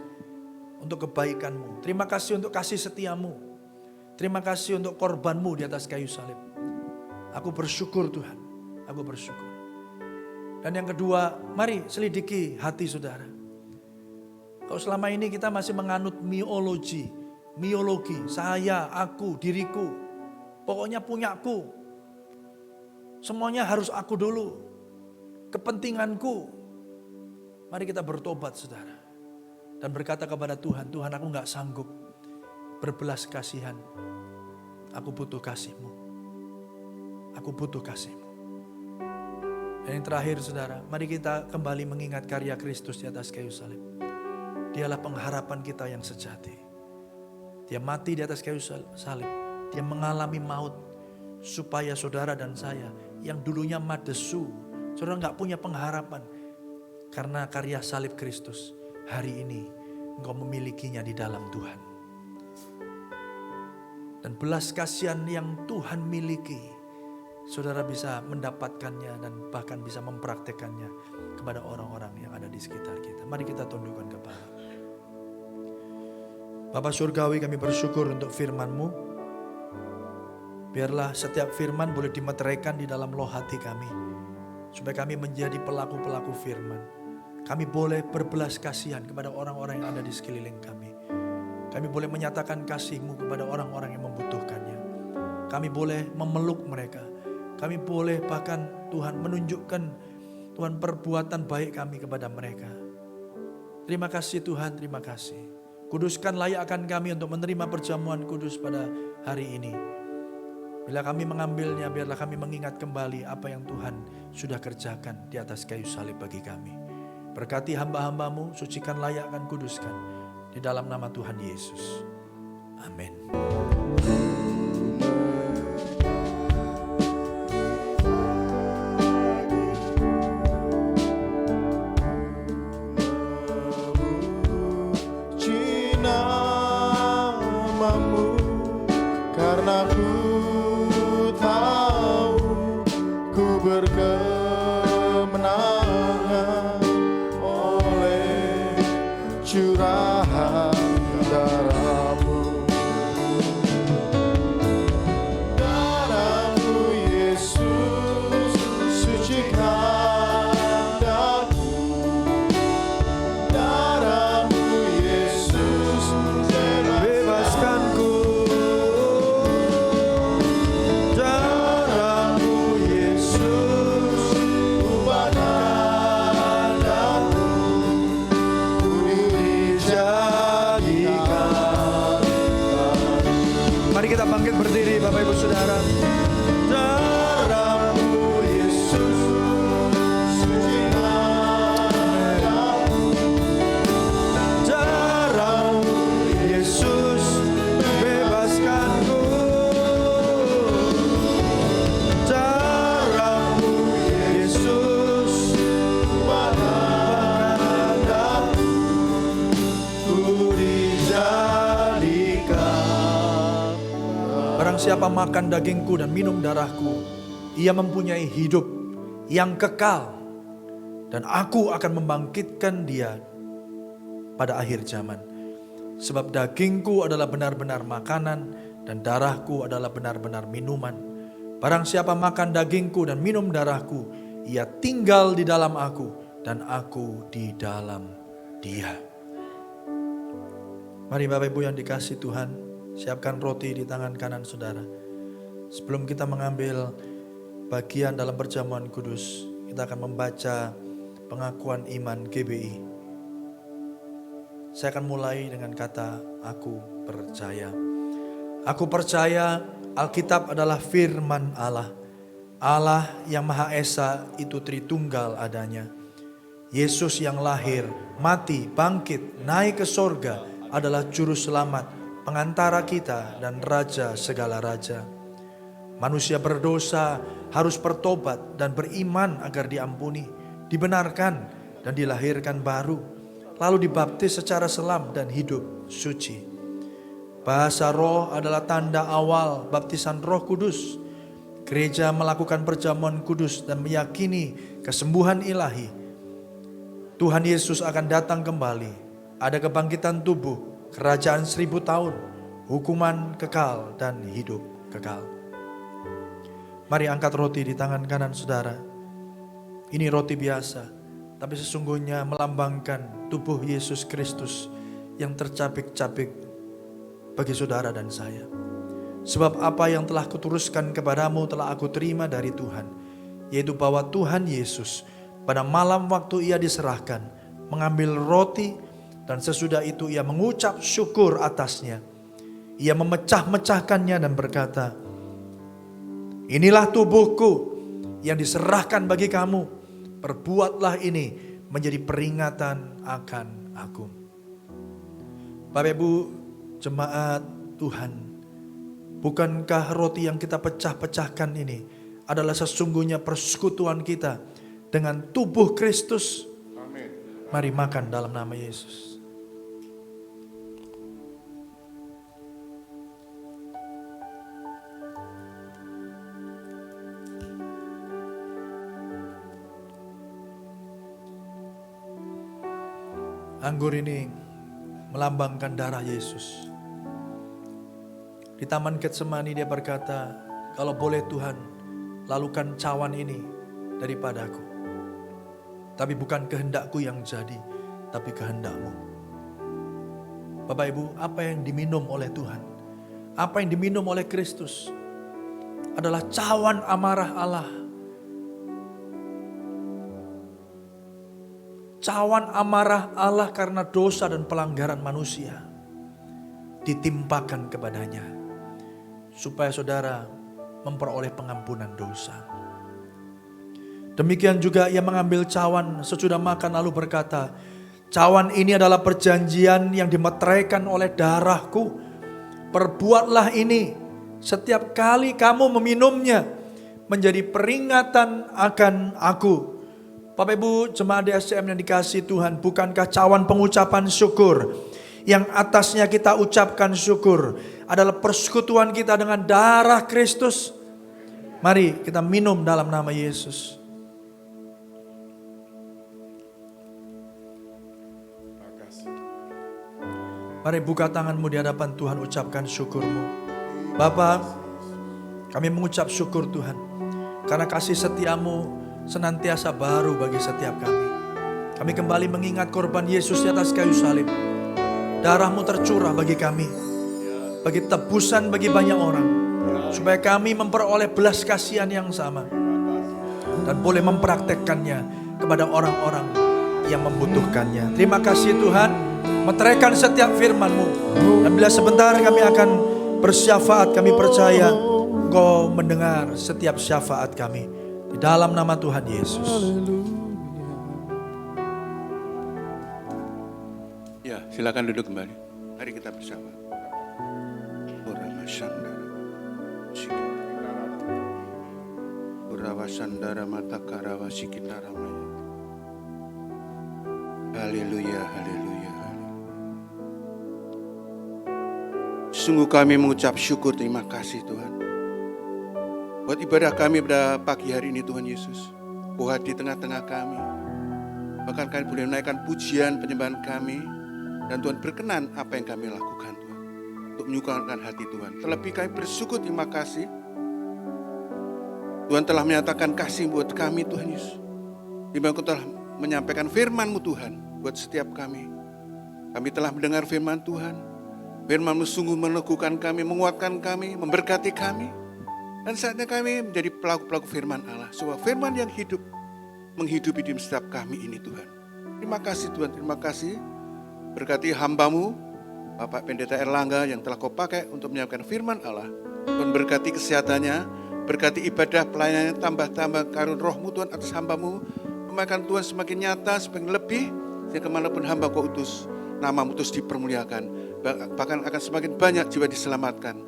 Speaker 2: untuk kebaikan-Mu. Terima kasih untuk kasih setia-Mu. Terima kasih untuk korban-Mu di atas kayu salib. Aku bersyukur Tuhan, aku bersyukur. Dan yang kedua, mari selidiki hati saudara. Kalau selama ini kita masih menganut miologi, saya, aku, diriku, pokoknya punyaku, semuanya harus aku dulu, kepentinganku. Mari kita bertobat saudara, dan berkata kepada Tuhan, Tuhan aku gak sanggup berbelas kasihan, aku butuh kasih-Mu, aku butuh kasih-Mu. Dan yang terakhir saudara, mari kita kembali mengingat karya Kristus di atas kayu salib. Dialah pengharapan kita yang sejati. Dia mati di atas kayu salib. Dia mengalami maut supaya saudara dan saya yang dulunya madesu, saudara gak punya pengharapan. Karena karya salib Kristus, hari ini engkau memilikinya di dalam Tuhan. Dan belas kasihan yang Tuhan miliki, saudara bisa mendapatkannya dan bahkan bisa mempraktekannya kepada orang-orang yang ada di sekitar kita. Mari kita tundukkan kepala. Bapa Surgawi, kami bersyukur untuk firman-Mu. Biarlah setiap firman boleh dimeteraikan di dalam loh hati kami. Supaya kami menjadi pelaku-pelaku firman. Kami boleh berbelas kasihan kepada orang-orang yang ada di sekeliling kami. Kami boleh menyatakan kasih-Mu kepada orang-orang yang membutuhkannya. Kami boleh memeluk mereka. Kami boleh bahkan Tuhan menunjukkan Tuhan perbuatan baik kami kepada mereka. Terima kasih Tuhan, terima kasih. Kuduskan layakkan kami untuk menerima perjamuan kudus pada hari ini. Bila kami mengambilnya, biarlah kami mengingat kembali apa yang Tuhan sudah kerjakan di atas kayu salib bagi kami. Berkati hamba-hamba-Mu, sucikan, layakkan, kuduskan. Di dalam nama Tuhan Yesus. Amin.
Speaker 3: Karena ku tahu ku berkemenangan oleh curahan darah-Mu. Darah-Mu Yesus sucikan daku. Darah-Mu Yesus bebaskanku.
Speaker 2: Mari kita bangkit berdiri Bapak Ibu Saudara.
Speaker 3: Darah-Mu Yesus sucikan daku.
Speaker 2: Darah-Mu Yesus bebaskanku. Darah-Mu Yesus
Speaker 3: ubahkan daku. Ku dijadikan.
Speaker 2: Barang siapa makan dagingku dan minum darahku, Ia mempunyai hidup yang kekal. Dan aku akan membangkitkan dia pada akhir zaman. Sebab dagingku adalah benar-benar makanan dan darahku adalah benar-benar minuman. Barang siapa makan dagingku dan minum darahku, ia tinggal di dalam aku dan aku di dalam dia. Mari Bapak Ibu yang dikasihi Tuhan, siapkan roti di tangan kanan saudara. Sebelum kita mengambil bagian dalam perjamuan kudus, kita akan membaca pengakuan iman GBI. Saya akan mulai dengan kata aku percaya. Aku percaya Alkitab adalah firman Allah. Allah yang Maha Esa itu Tritunggal adanya. Yesus yang lahir, mati, bangkit, naik ke sorga adalah juru selamat, pengantara kita dan raja segala raja. Manusia berdosa harus bertobat dan beriman agar diampuni, dibenarkan dan dilahirkan baru, lalu dibaptis secara selam dan hidup suci. Bahasa roh adalah tanda awal baptisan Roh Kudus. Gereja melakukan perjamuan kudus dan meyakini kesembuhan ilahi. Tuhan Yesus akan datang kembali. Ada kebangkitan tubuh, kerajaan 1000 tahun, hukuman kekal dan hidup kekal. Mari angkat roti di tangan kanan saudara. Ini roti biasa, tapi sesungguhnya melambangkan tubuh Yesus Kristus yang tercabik-cabik bagi saudara dan saya. Sebab apa yang telah kuturuskan kepadamu telah aku terima dari Tuhan, yaitu bahwa Tuhan Yesus pada malam waktu ia diserahkan, mengambil roti dan sesudah itu ia mengucap syukur atasnya. Ia memecah-mecahkannya dan berkata, inilah tubuhku yang diserahkan bagi kamu. Perbuatlah ini menjadi peringatan akan aku. Bapak Ibu jemaat Tuhan, bukankah roti yang kita pecah-pecahkan ini adalah sesungguhnya persekutuan kita dengan tubuh Kristus?
Speaker 3: Amin.
Speaker 2: Mari makan dalam nama Yesus. Anggur ini melambangkan darah Yesus. Di Taman Getsemani dia berkata, kalau boleh Tuhan, lalukan cawan ini daripadaku. Tapi bukan kehendakku yang jadi, tapi kehendakmu. Bapak Ibu, apa yang diminum oleh Tuhan, apa yang diminum oleh Kristus adalah cawan amarah Allah. Cawan amarah Allah karena dosa dan pelanggaran manusia ditimpakan kepadanya, supaya saudara memperoleh pengampunan dosa. Demikian juga ia mengambil cawan sesudah makan lalu berkata, cawan ini adalah perjanjian yang dimeteraikan oleh darahku. Perbuatlah ini setiap kali kamu meminumnya menjadi peringatan akan aku. Bapak Ibu jemaat DSCM yang dikasihi Tuhan, bukankah cawan pengucapan syukur yang atasnya kita ucapkan syukur adalah persekutuan kita dengan darah Kristus? Mari kita minum dalam nama Yesus. Mari buka tanganmu di hadapan Tuhan, ucapkan syukurmu. Bapa, kami mengucap syukur Tuhan, karena kasih setiamu senantiasa baru bagi setiap kami. Kami kembali mengingat korban Yesus di atas kayu salib. Darahmu tercurah bagi kami, bagi tebusan bagi banyak orang, supaya kami memperoleh belas kasihan yang sama dan boleh mempraktekkannya kepada orang-orang yang membutuhkannya. Terima kasih Tuhan, meteraikan setiap firman-Mu. Dan bila sebentar kami akan bersyafaat, kami percaya Engkau mendengar setiap syafaat kami. Di dalam nama Tuhan Yesus.
Speaker 4: Ya, silakan duduk kembali. Mari kita bersama. Sandara mata karawa sikindara maya. Haleluya, haleluya. Sungguh kami mengucap syukur, terima kasih Tuhan. Buat ibadah kami pada pagi hari ini Tuhan Yesus. Tuhan di tengah-tengah kami. Bahkan kami boleh menaikkan pujian penyembahan kami. Dan Tuhan berkenan apa yang kami lakukan Tuhan. Untuk menyukakan hati Tuhan. Terlebih kami bersyukur, terima kasih. Tuhan telah menyatakan kasih buat kami Tuhan Yesus. Di mana Kau telah menyampaikan firman-Mu Tuhan buat setiap kami. Kami telah mendengar firman Tuhan. Firman-Mu sungguh meneguhkan kami, menguatkan kami, memberkati kami. Dan saatnya kami menjadi pelaku-pelaku firman Allah. Sebuah firman yang hidup, menghidupi di setiap kami ini Tuhan. Terima kasih Tuhan, terima kasih. Berkati hamba-Mu, Bapak Pendeta Erlangga yang telah Kau pakai untuk menyampaikan firman Allah. Tuhan berkati kesehatannya, berkati ibadah pelayanannya, tambah-tambah karun roh-Mu Tuhan atas hamba-Mu. Memakan Tuhan semakin nyata, semakin lebih, sehingga kemanapun hamba Kau utus, nama-Mu terus dipermuliakan. Bahkan akan semakin banyak jiwa diselamatkan,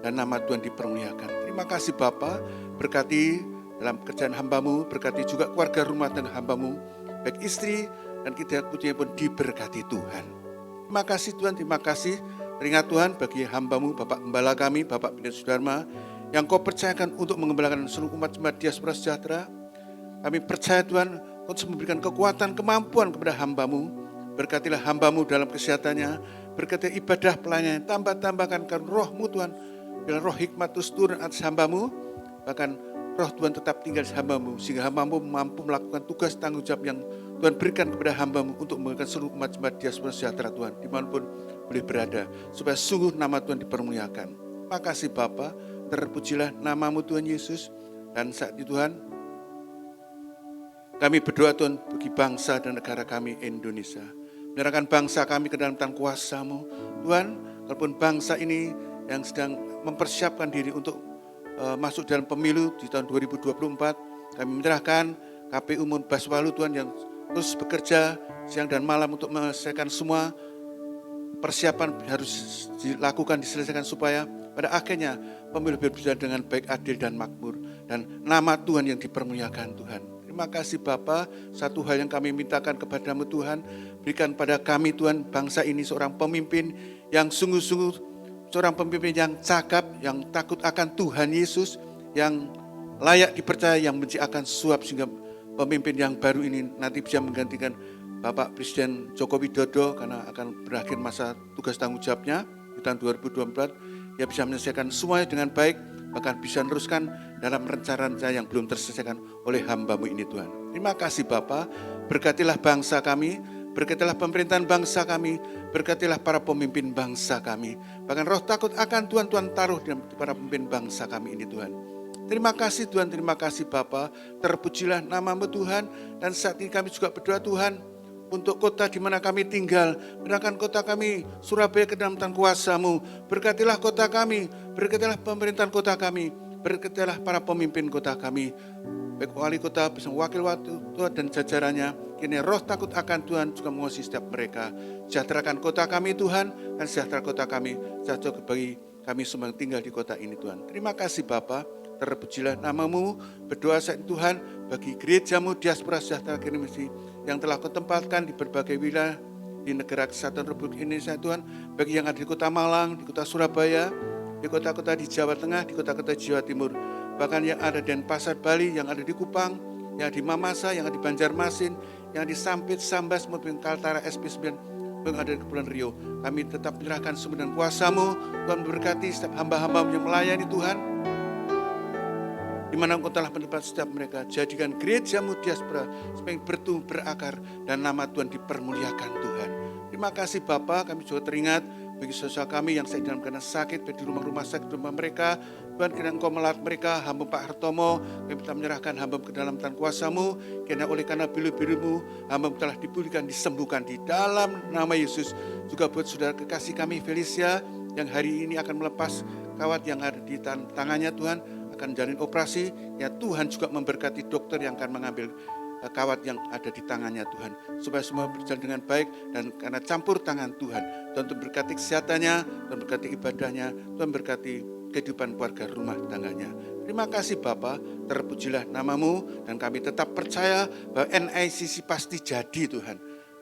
Speaker 4: dan nama Tuhan dipermuliakan. Terima kasih Bapa, berkati dalam kerjaan hamba-Mu, berkati juga keluarga rumah dan hamba-Mu, baik istri dan kita putrinya pun diberkati Tuhan. Terima kasih Tuhan, terima kasih. Teringat Tuhan bagi hamba-Mu, Bapak Gembala kami, Bapak Pendeta Sudarma, yang Kau percayakan untuk mengembalakan seluruh umat jemaat Diaspora Sejahtera. Kami percaya Tuhan, Kau terus memberikan kekuatan, kemampuan kepada hamba-Mu. Berkatilah hamba-Mu dalam kesehatannya, berkati ibadah pelayanannya, tambah-tambahkan karena roh-Mu Tuhan. Bila roh hikmat terus turun atas hamba-Mu, bahkan roh Tuhan tetap tinggal di hamba-Mu, sehingga hamba-Mu mampu melakukan tugas tanggung jawab yang Tuhan berikan kepada hamba-Mu untuk memberikan seluruh umat jemaat Diaspora Sejahtera Tuhan, dimanapun boleh berada, supaya sungguh nama Tuhan dipermuliakan. Makasih Bapa, terpujilah nama-Mu Tuhan Yesus, dan saat itu Tuhan, kami berdoa Tuhan bagi bangsa dan negara kami Indonesia. Menyerahkan bangsa kami ke dalam tangan kuasa-Mu. Tuhan, walaupun bangsa ini yang sedang mempersiapkan diri untuk masuk dalam pemilu di tahun 2024, kami menyerahkan KPU Baswalu Tuhan yang terus bekerja siang dan malam untuk menyelesaikan semua persiapan harus dilakukan, diselesaikan supaya pada akhirnya pemilu berjalan dengan baik, adil dan makmur. Dan nama Tuhan yang dipermuliakan Tuhan. Terima kasih Bapa, satu hal yang kami mintakan kepadamu Tuhan, berikan pada kami Tuhan bangsa ini seorang pemimpin yang sungguh-sungguh, seorang pemimpin yang cakap, yang takut akan Tuhan Yesus, yang layak dipercaya, yang benci akan suap, sehingga pemimpin yang baru ini nanti bisa menggantikan Bapak Presiden Joko Widodo karena akan berakhir masa tugas tanggung jawabnya di tahun 2024. Dia bisa menyelesaikan semuanya dengan baik, bahkan bisa meneruskan dalam rencana-rencana yang belum terselesaikan oleh hamba-Mu ini Tuhan. Terima kasih Bapa, berkatilah bangsa kami, berkatilah pemerintahan bangsa kami, berkatilah para pemimpin bangsa kami. Bahkan roh takut akan Tuhan, Tuhan taruh di para pemimpin bangsa kami ini Tuhan. Terima kasih Tuhan, terima kasih Bapa, terpujilah nama-Mu Tuhan. Dan saat ini kami juga berdoa Tuhan, untuk kota di mana kami tinggal, menyerahkan kota kami Surabaya ke dalam tangan kuasa-Mu. Berkatilah kota kami, berkatilah pemerintahan kota kami, berkatilah para pemimpin kota kami, baik wali kota bersama wakil Tuhan dan jajarannya. Kini roh takut akan Tuhan juga menguasai setiap mereka. Sejahterakan kota kami Tuhan, dan sejahtera kota kami, sejahtera bagi kami semua yang tinggal di kota ini Tuhan. Terima kasih Bapa, terpujilah nama-Mu. Berdoa saat Tuhan bagi gereja-Mu Diaspora Sejahtera Kirimisi yang telah Kau tempatkan di berbagai wilayah di negara kesatuan Republik Indonesia Tuhan, bagi yang ada di kota Malang, di kota Surabaya, di kota-kota di Jawa Tengah, di kota-kota Jawa Timur, bahkan yang ada di Denpasar Bali, yang ada di Kupang, yang ada di Mamasa, yang ada di Banjarmasin, yang ada di Sampit, Sambas, maupun Kaltara, SP9, yang ada di Kepulauan Riau. Kami tetap menyerahkan semua dan kuasa-Mu. Tuhan memberkati setiap hamba-hamba-Mu yang melayani Tuhan, di mana Engkau telah mentempat setiap mereka. Jadikan gereja-Mu Diaspora supaya bertumbuh berakar dan nama Tuhan dipermuliakan Tuhan. Terima kasih Bapa, kami juga teringat bagi saudara kami yang sedang dalam keadaan sakit, di rumah-rumah sakit, rumah mereka. Tuhan, kiranya Engkau melat mereka, hamba Pak Hartomo, kami telah menyerahkan hamba ke dalam tangan kuasa-Mu. Kiranya oleh karena bilu-bilu-Mu, hamba telah dipulihkan, disembuhkan di dalam nama Yesus. Juga buat saudara kekasih kami Felicia, yang hari ini akan melepas kawat yang ada di tangannya Tuhan, akan jalin operasi, ya Tuhan juga memberkati dokter yang akan mengambil kawat yang ada di tangannya Tuhan, supaya semua berjalan dengan baik, dan karena campur tangan Tuhan, Tuhan berkati kesehatannya, Tuhan berkati ibadahnya, Tuhan berkati kehidupan keluarga rumah tangganya. Terima kasih Bapa, terpujilah nama-Mu, dan kami tetap percaya bahwa NICC pasti jadi Tuhan,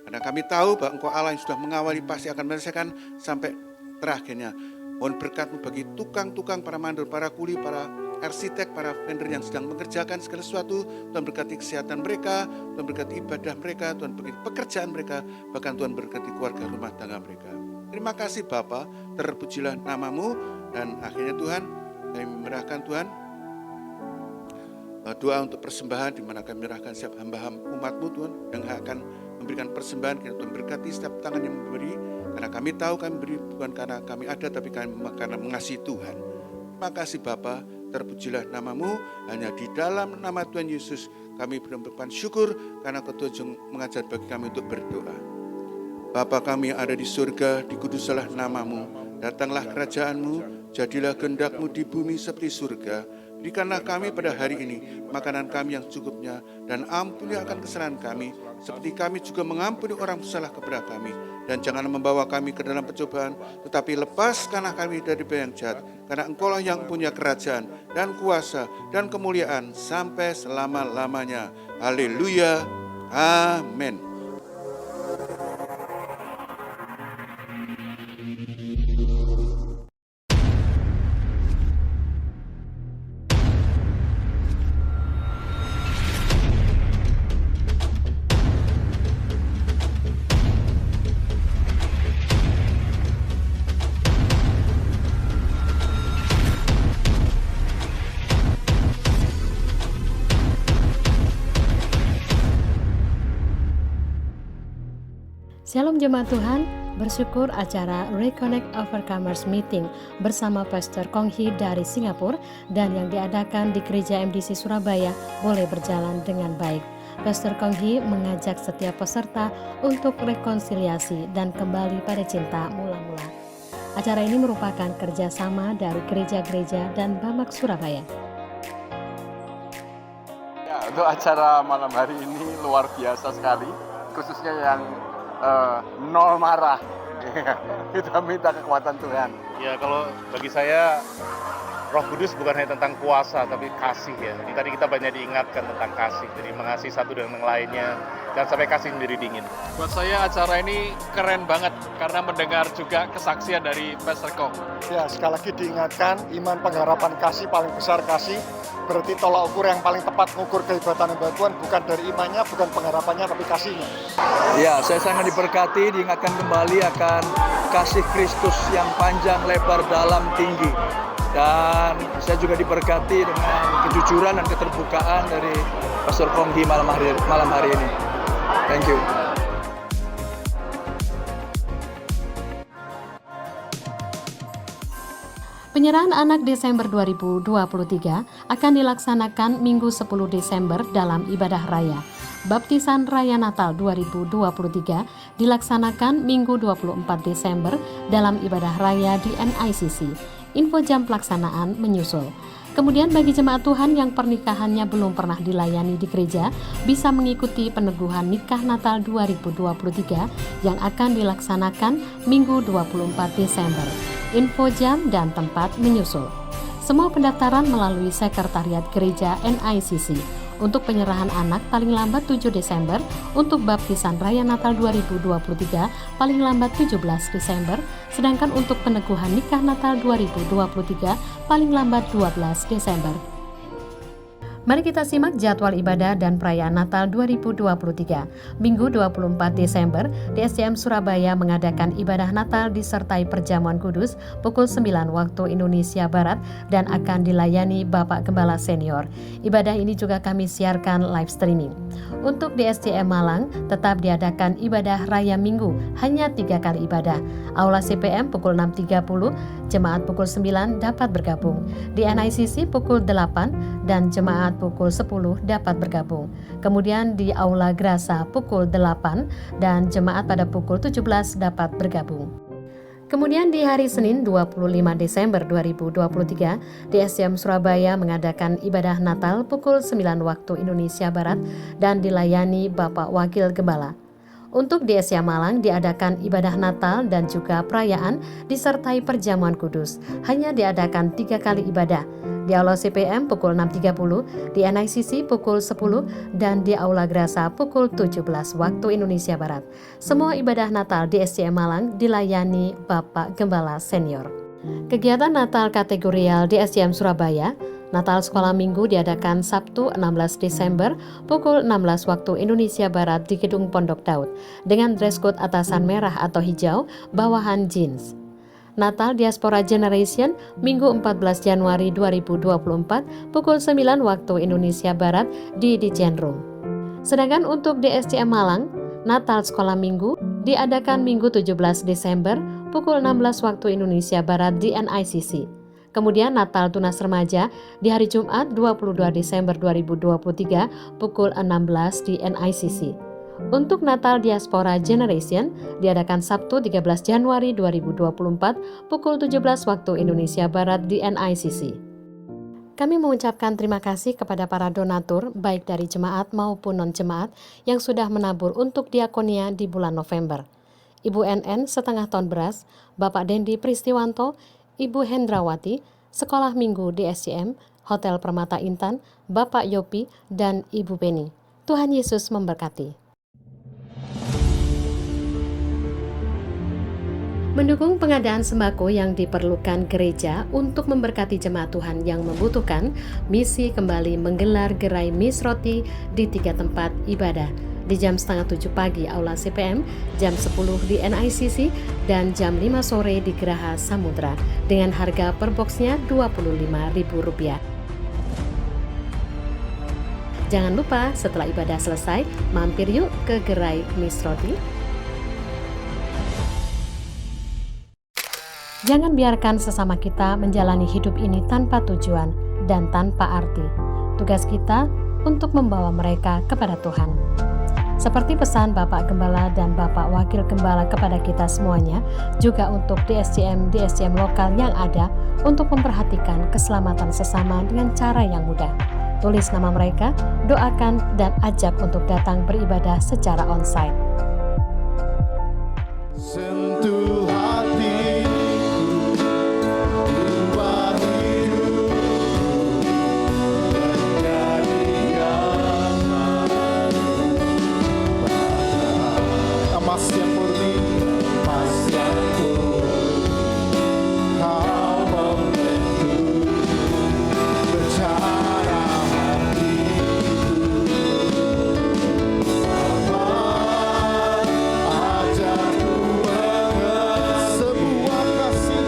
Speaker 4: karena kami tahu bahwa Engkau Allah yang sudah mengawali pasti akan menyelesaikan sampai terakhirnya. Mohon berkat-Mu bagi tukang-tukang, para mandor, para kuli, para arsitek, para vendor yang sedang mengerjakan segala sesuatu. Tuhan berkati kesehatan mereka, Tuhan berkati ibadah mereka, Tuhan berkati pekerjaan mereka, bahkan Tuhan berkati keluarga rumah tangga mereka. Terima kasih Bapa, terpujilah namamu. Dan akhirnya Tuhan, kami menyerahkan Tuhan doa untuk persembahan, di mana kami menyerahkan setiap hamba-hamba umat-Mu Tuhan, yang akan memberikan persembahan. Kiranya Tuhan berkati setiap tangan yang memberi, karena kami tahu kami beri bukan karena kami ada, tapi karena mengasihi Tuhan. Terima kasih Bapa, terpujilah namamu. Hanya di dalam nama Tuhan Yesus kami berdoa syukur, karena Kau Tuhan mengajar bagi kami untuk berdoa. Bapa kami yang ada di surga, dikuduslah namamu, datanglah kerajaanmu, jadilah kehendak-Mu di bumi seperti surga. Berikanlah kami pada hari ini makanan kami yang cukupnya, dan ampuni akan kesalahan kami, seperti kami juga mengampuni orang bersalah kepada kami. Dan jangan membawa kami ke dalam pencobaan, tetapi lepaskanlah kami dari yang jahat, karena Engkau-lah yang punya kerajaan dan kuasa dan kemuliaan sampai selama-lamanya. Haleluya. Amin.
Speaker 5: Shalom jemaat Tuhan, bersyukur acara Reconnect Overcomers Meeting bersama Pastor Kong Hee dari Singapura dan yang diadakan di Gereja MDC Surabaya boleh berjalan dengan baik. Pastor Kong Hee mengajak setiap peserta untuk rekonsiliasi dan kembali pada cinta mula-mula. Acara ini merupakan kerjasama dari gereja-gereja dan Bamak Surabaya.
Speaker 6: Ya, untuk acara malam hari ini luar biasa sekali, khususnya yang nol marah. Kita minta kekuatan Tuhan.
Speaker 7: Ya, kalau bagi saya Roh Kudus bukan hanya tentang kuasa tapi kasih ya. Jadi tadi kita banyak diingatkan tentang kasih. Jadi mengasihi satu dengan yang lainnya dan sampai kasih sendiri dingin.
Speaker 8: Buat saya acara ini keren banget karena mendengar juga kesaksian dari Pastor Kong.
Speaker 3: Ya, sekali lagi diingatkan, iman pengharapan kasih paling besar kasih. Berarti tolak ukur yang paling tepat mengukur kehebatan hamba Tuhan bukan dari imannya, bukan pengharapannya, tapi kasihnya.
Speaker 2: Ya, saya sangat diberkati, diingatkan kembali akan kasih Kristus yang panjang, lebar, dalam, tinggi. Dan saya juga diberkati dengan kejujuran dan keterbukaan dari Pastor Kong Hee malam hari ini. Thank you.
Speaker 5: Penyerahan anak Desember 2023 akan dilaksanakan Minggu 10 Desember dalam ibadah raya. Baptisan Raya Natal 2023 dilaksanakan Minggu 24 Desember dalam ibadah raya di NICC. Info jam pelaksanaan menyusul. Kemudian bagi jemaat Tuhan yang pernikahannya belum pernah dilayani di gereja, bisa mengikuti peneguhan nikah Natal 2023 yang akan dilaksanakan Minggu 24 Desember. Info jam dan tempat menyusul. Semua pendaftaran melalui Sekretariat Gereja NICC. Untuk penyerahan anak paling lambat 7 Desember, untuk baptisan Raya Natal 2023 paling lambat 17 Desember, sedangkan untuk peneguhan nikah Natal 2023 paling lambat 12 Desember. Mari kita simak jadwal ibadah dan perayaan Natal 2023. Minggu 24 Desember, DSCM Surabaya mengadakan ibadah Natal disertai perjamuan kudus pukul 9 waktu Indonesia Barat dan akan dilayani Bapak Gembala Senior. Ibadah ini juga kami siarkan live streaming. Untuk DSCM Malang, tetap diadakan ibadah Raya Minggu, hanya 3 kali ibadah. Aula CPM pukul 6.30, jemaat pukul 9 dapat bergabung. Di NICC pukul 8 dan jemaat pukul 10 dapat bergabung. Kemudian di Aula Grasa pukul 8 dan jemaat pada pukul 17 dapat bergabung. Kemudian di hari Senin 25 Desember 2023, DSCM Surabaya mengadakan ibadah Natal pukul 9 waktu Indonesia Barat dan dilayani Bapak Wakil Gembala. Untuk DSCM Malang diadakan ibadah Natal dan juga perayaan disertai perjamuan kudus. Hanya diadakan 3 kali ibadah. Di Aula CPM pukul 6.30, di NICC pukul 10, dan di Aula Grasa pukul 17 waktu Indonesia Barat. Semua ibadah Natal di DSCM Malang dilayani Bapak Gembala Senior. Kegiatan Natal kategorial DSCM Surabaya Natal Sekolah Minggu diadakan Sabtu 16 Desember pukul 16 waktu Indonesia Barat di Gedung Pondok Daud dengan dress code atasan merah atau hijau, bawahan jeans. Natal Diaspora Generation Minggu 14 Januari 2024 pukul 9 waktu Indonesia Barat di Dijen Room. Sedangkan untuk DSCM Malang, Natal Sekolah Minggu diadakan Minggu 17 Desember pukul 16 waktu Indonesia Barat di NICC. Kemudian Natal Tunas Remaja di hari Jumat 22 Desember 2023 pukul 16 di NICC. Untuk Natal Diaspora Generation diadakan Sabtu 13 Januari 2024 pukul 17 waktu Indonesia Barat di NICC. Kami mengucapkan terima kasih kepada para donatur baik dari jemaat maupun non-jemaat yang sudah menabur untuk diakonia di bulan November. Ibu NN setengah ton beras, Bapak Dendi Pristiwanto, Ibu Hendrawati, Sekolah Minggu DSCM, Hotel Permata Intan, Bapak Yopi, dan Ibu Beni. Tuhan Yesus memberkati. Mendukung pengadaan sembako yang diperlukan gereja untuk memberkati jemaat Tuhan yang membutuhkan, misi kembali menggelar gerai Miss Roti di 3 tempat ibadah. Di jam 6:30 pagi Aula CPM, jam 10 di NICC, dan jam 5 sore di Geraha Samudra dengan harga per boxnya Rp25.000. Jangan lupa setelah ibadah selesai, mampir yuk ke gerai Miss Roti. Jangan biarkan sesama kita menjalani hidup ini tanpa tujuan dan tanpa arti. Tugas kita untuk membawa mereka kepada Tuhan. Seperti pesan Bapak Gembala dan Bapak Wakil Gembala kepada kita semuanya, juga untuk DSCM lokal yang ada untuk memperhatikan keselamatan sesama dengan cara yang mudah. Tulis nama mereka, doakan, dan ajak untuk datang beribadah secara onsite.
Speaker 3: Sentuh hatiku, ubah hidupku, menjadikan emas yang murni, emas yang murni, kau membentuk bencana hatiku. Ajarku mengenal sebuah kasih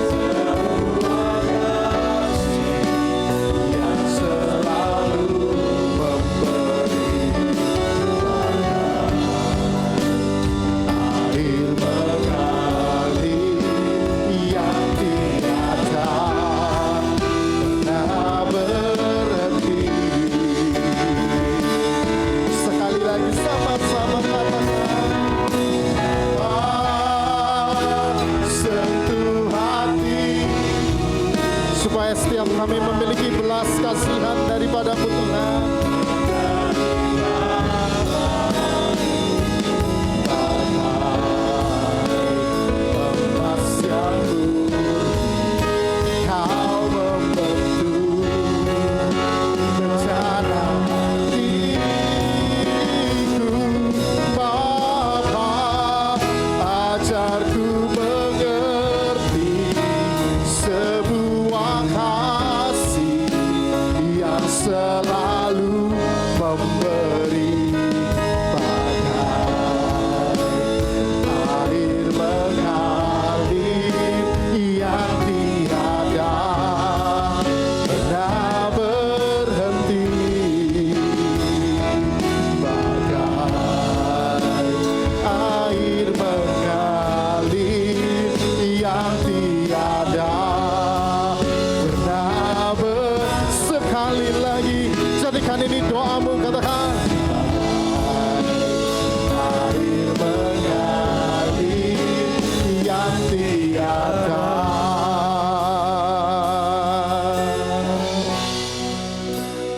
Speaker 3: yang selalu memberi air mengalir yang tiada pernah berhenti. Sekali lagi sama-sama katakan, sentuh hati, supaya setiap kami memiliki belas kasihan daripadamu Tuhan. Emas yang murni, kau membentuk bencana hatiku. Bapa, ajarku mengerti sebuah kasih yang selalu memberi bagai air mengalir yang tiada pernah berhenti, bagai air mengalir yang tiada pernah sekali lagi jadikan ini doamu, katakan air mengalir yang tiada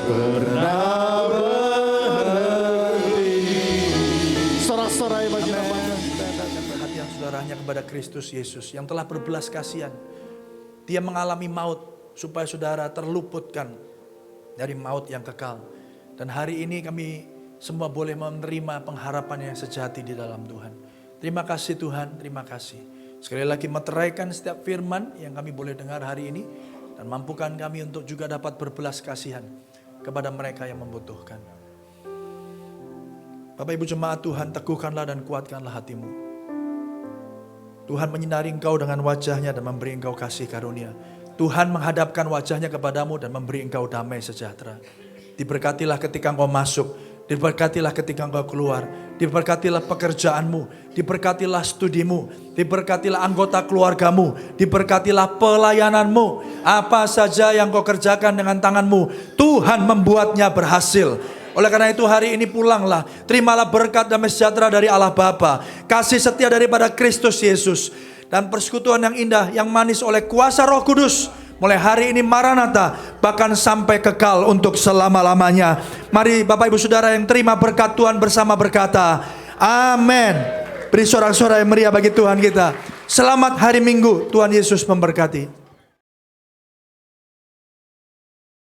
Speaker 3: pernah berhenti. Sorak-sorai bagi namanya.
Speaker 2: Dan perhatian saudaranya kepada Kristus Yesus yang telah berbelas kasihan. Dia mengalami maut supaya saudara terluputkan dari maut yang kekal. Dan hari ini kami semua boleh menerima pengharapan yang sejati di dalam Tuhan. Terima kasih Tuhan, terima kasih. Sekali lagi meteraikan setiap firman yang kami boleh dengar hari ini. Dan mampukan kami untuk juga dapat berbelas kasihan kepada mereka yang membutuhkan. Bapak Ibu jemaat Tuhan, teguhkanlah dan kuatkanlah hatimu. Tuhan menyinari engkau dengan wajahnya dan memberi engkau kasih karunia. Tuhan menghadapkan wajahnya kepadamu dan memberi engkau damai sejahtera. Diberkatilah ketika engkau masuk, diberkatilah ketika engkau keluar, diberkatilah pekerjaanmu, diberkatilah studimu, diberkatilah anggota keluargamu, diberkatilah pelayananmu. Apa saja yang kau kerjakan dengan tanganmu, Tuhan membuatnya berhasil. Oleh karena itu hari ini pulanglah, terimalah berkat damai sejahtera dari Allah Bapa, kasih setia daripada Kristus Yesus, dan persekutuan yang indah, yang manis oleh kuasa Roh Kudus. Mulai hari ini Maranatha, bahkan sampai kekal untuk selama-lamanya. Mari Bapak Ibu Saudara yang terima berkat Tuhan bersama berkata, amin. Beri sorak-sorai yang meriah bagi Tuhan kita. Selamat hari Minggu, Tuhan Yesus memberkati.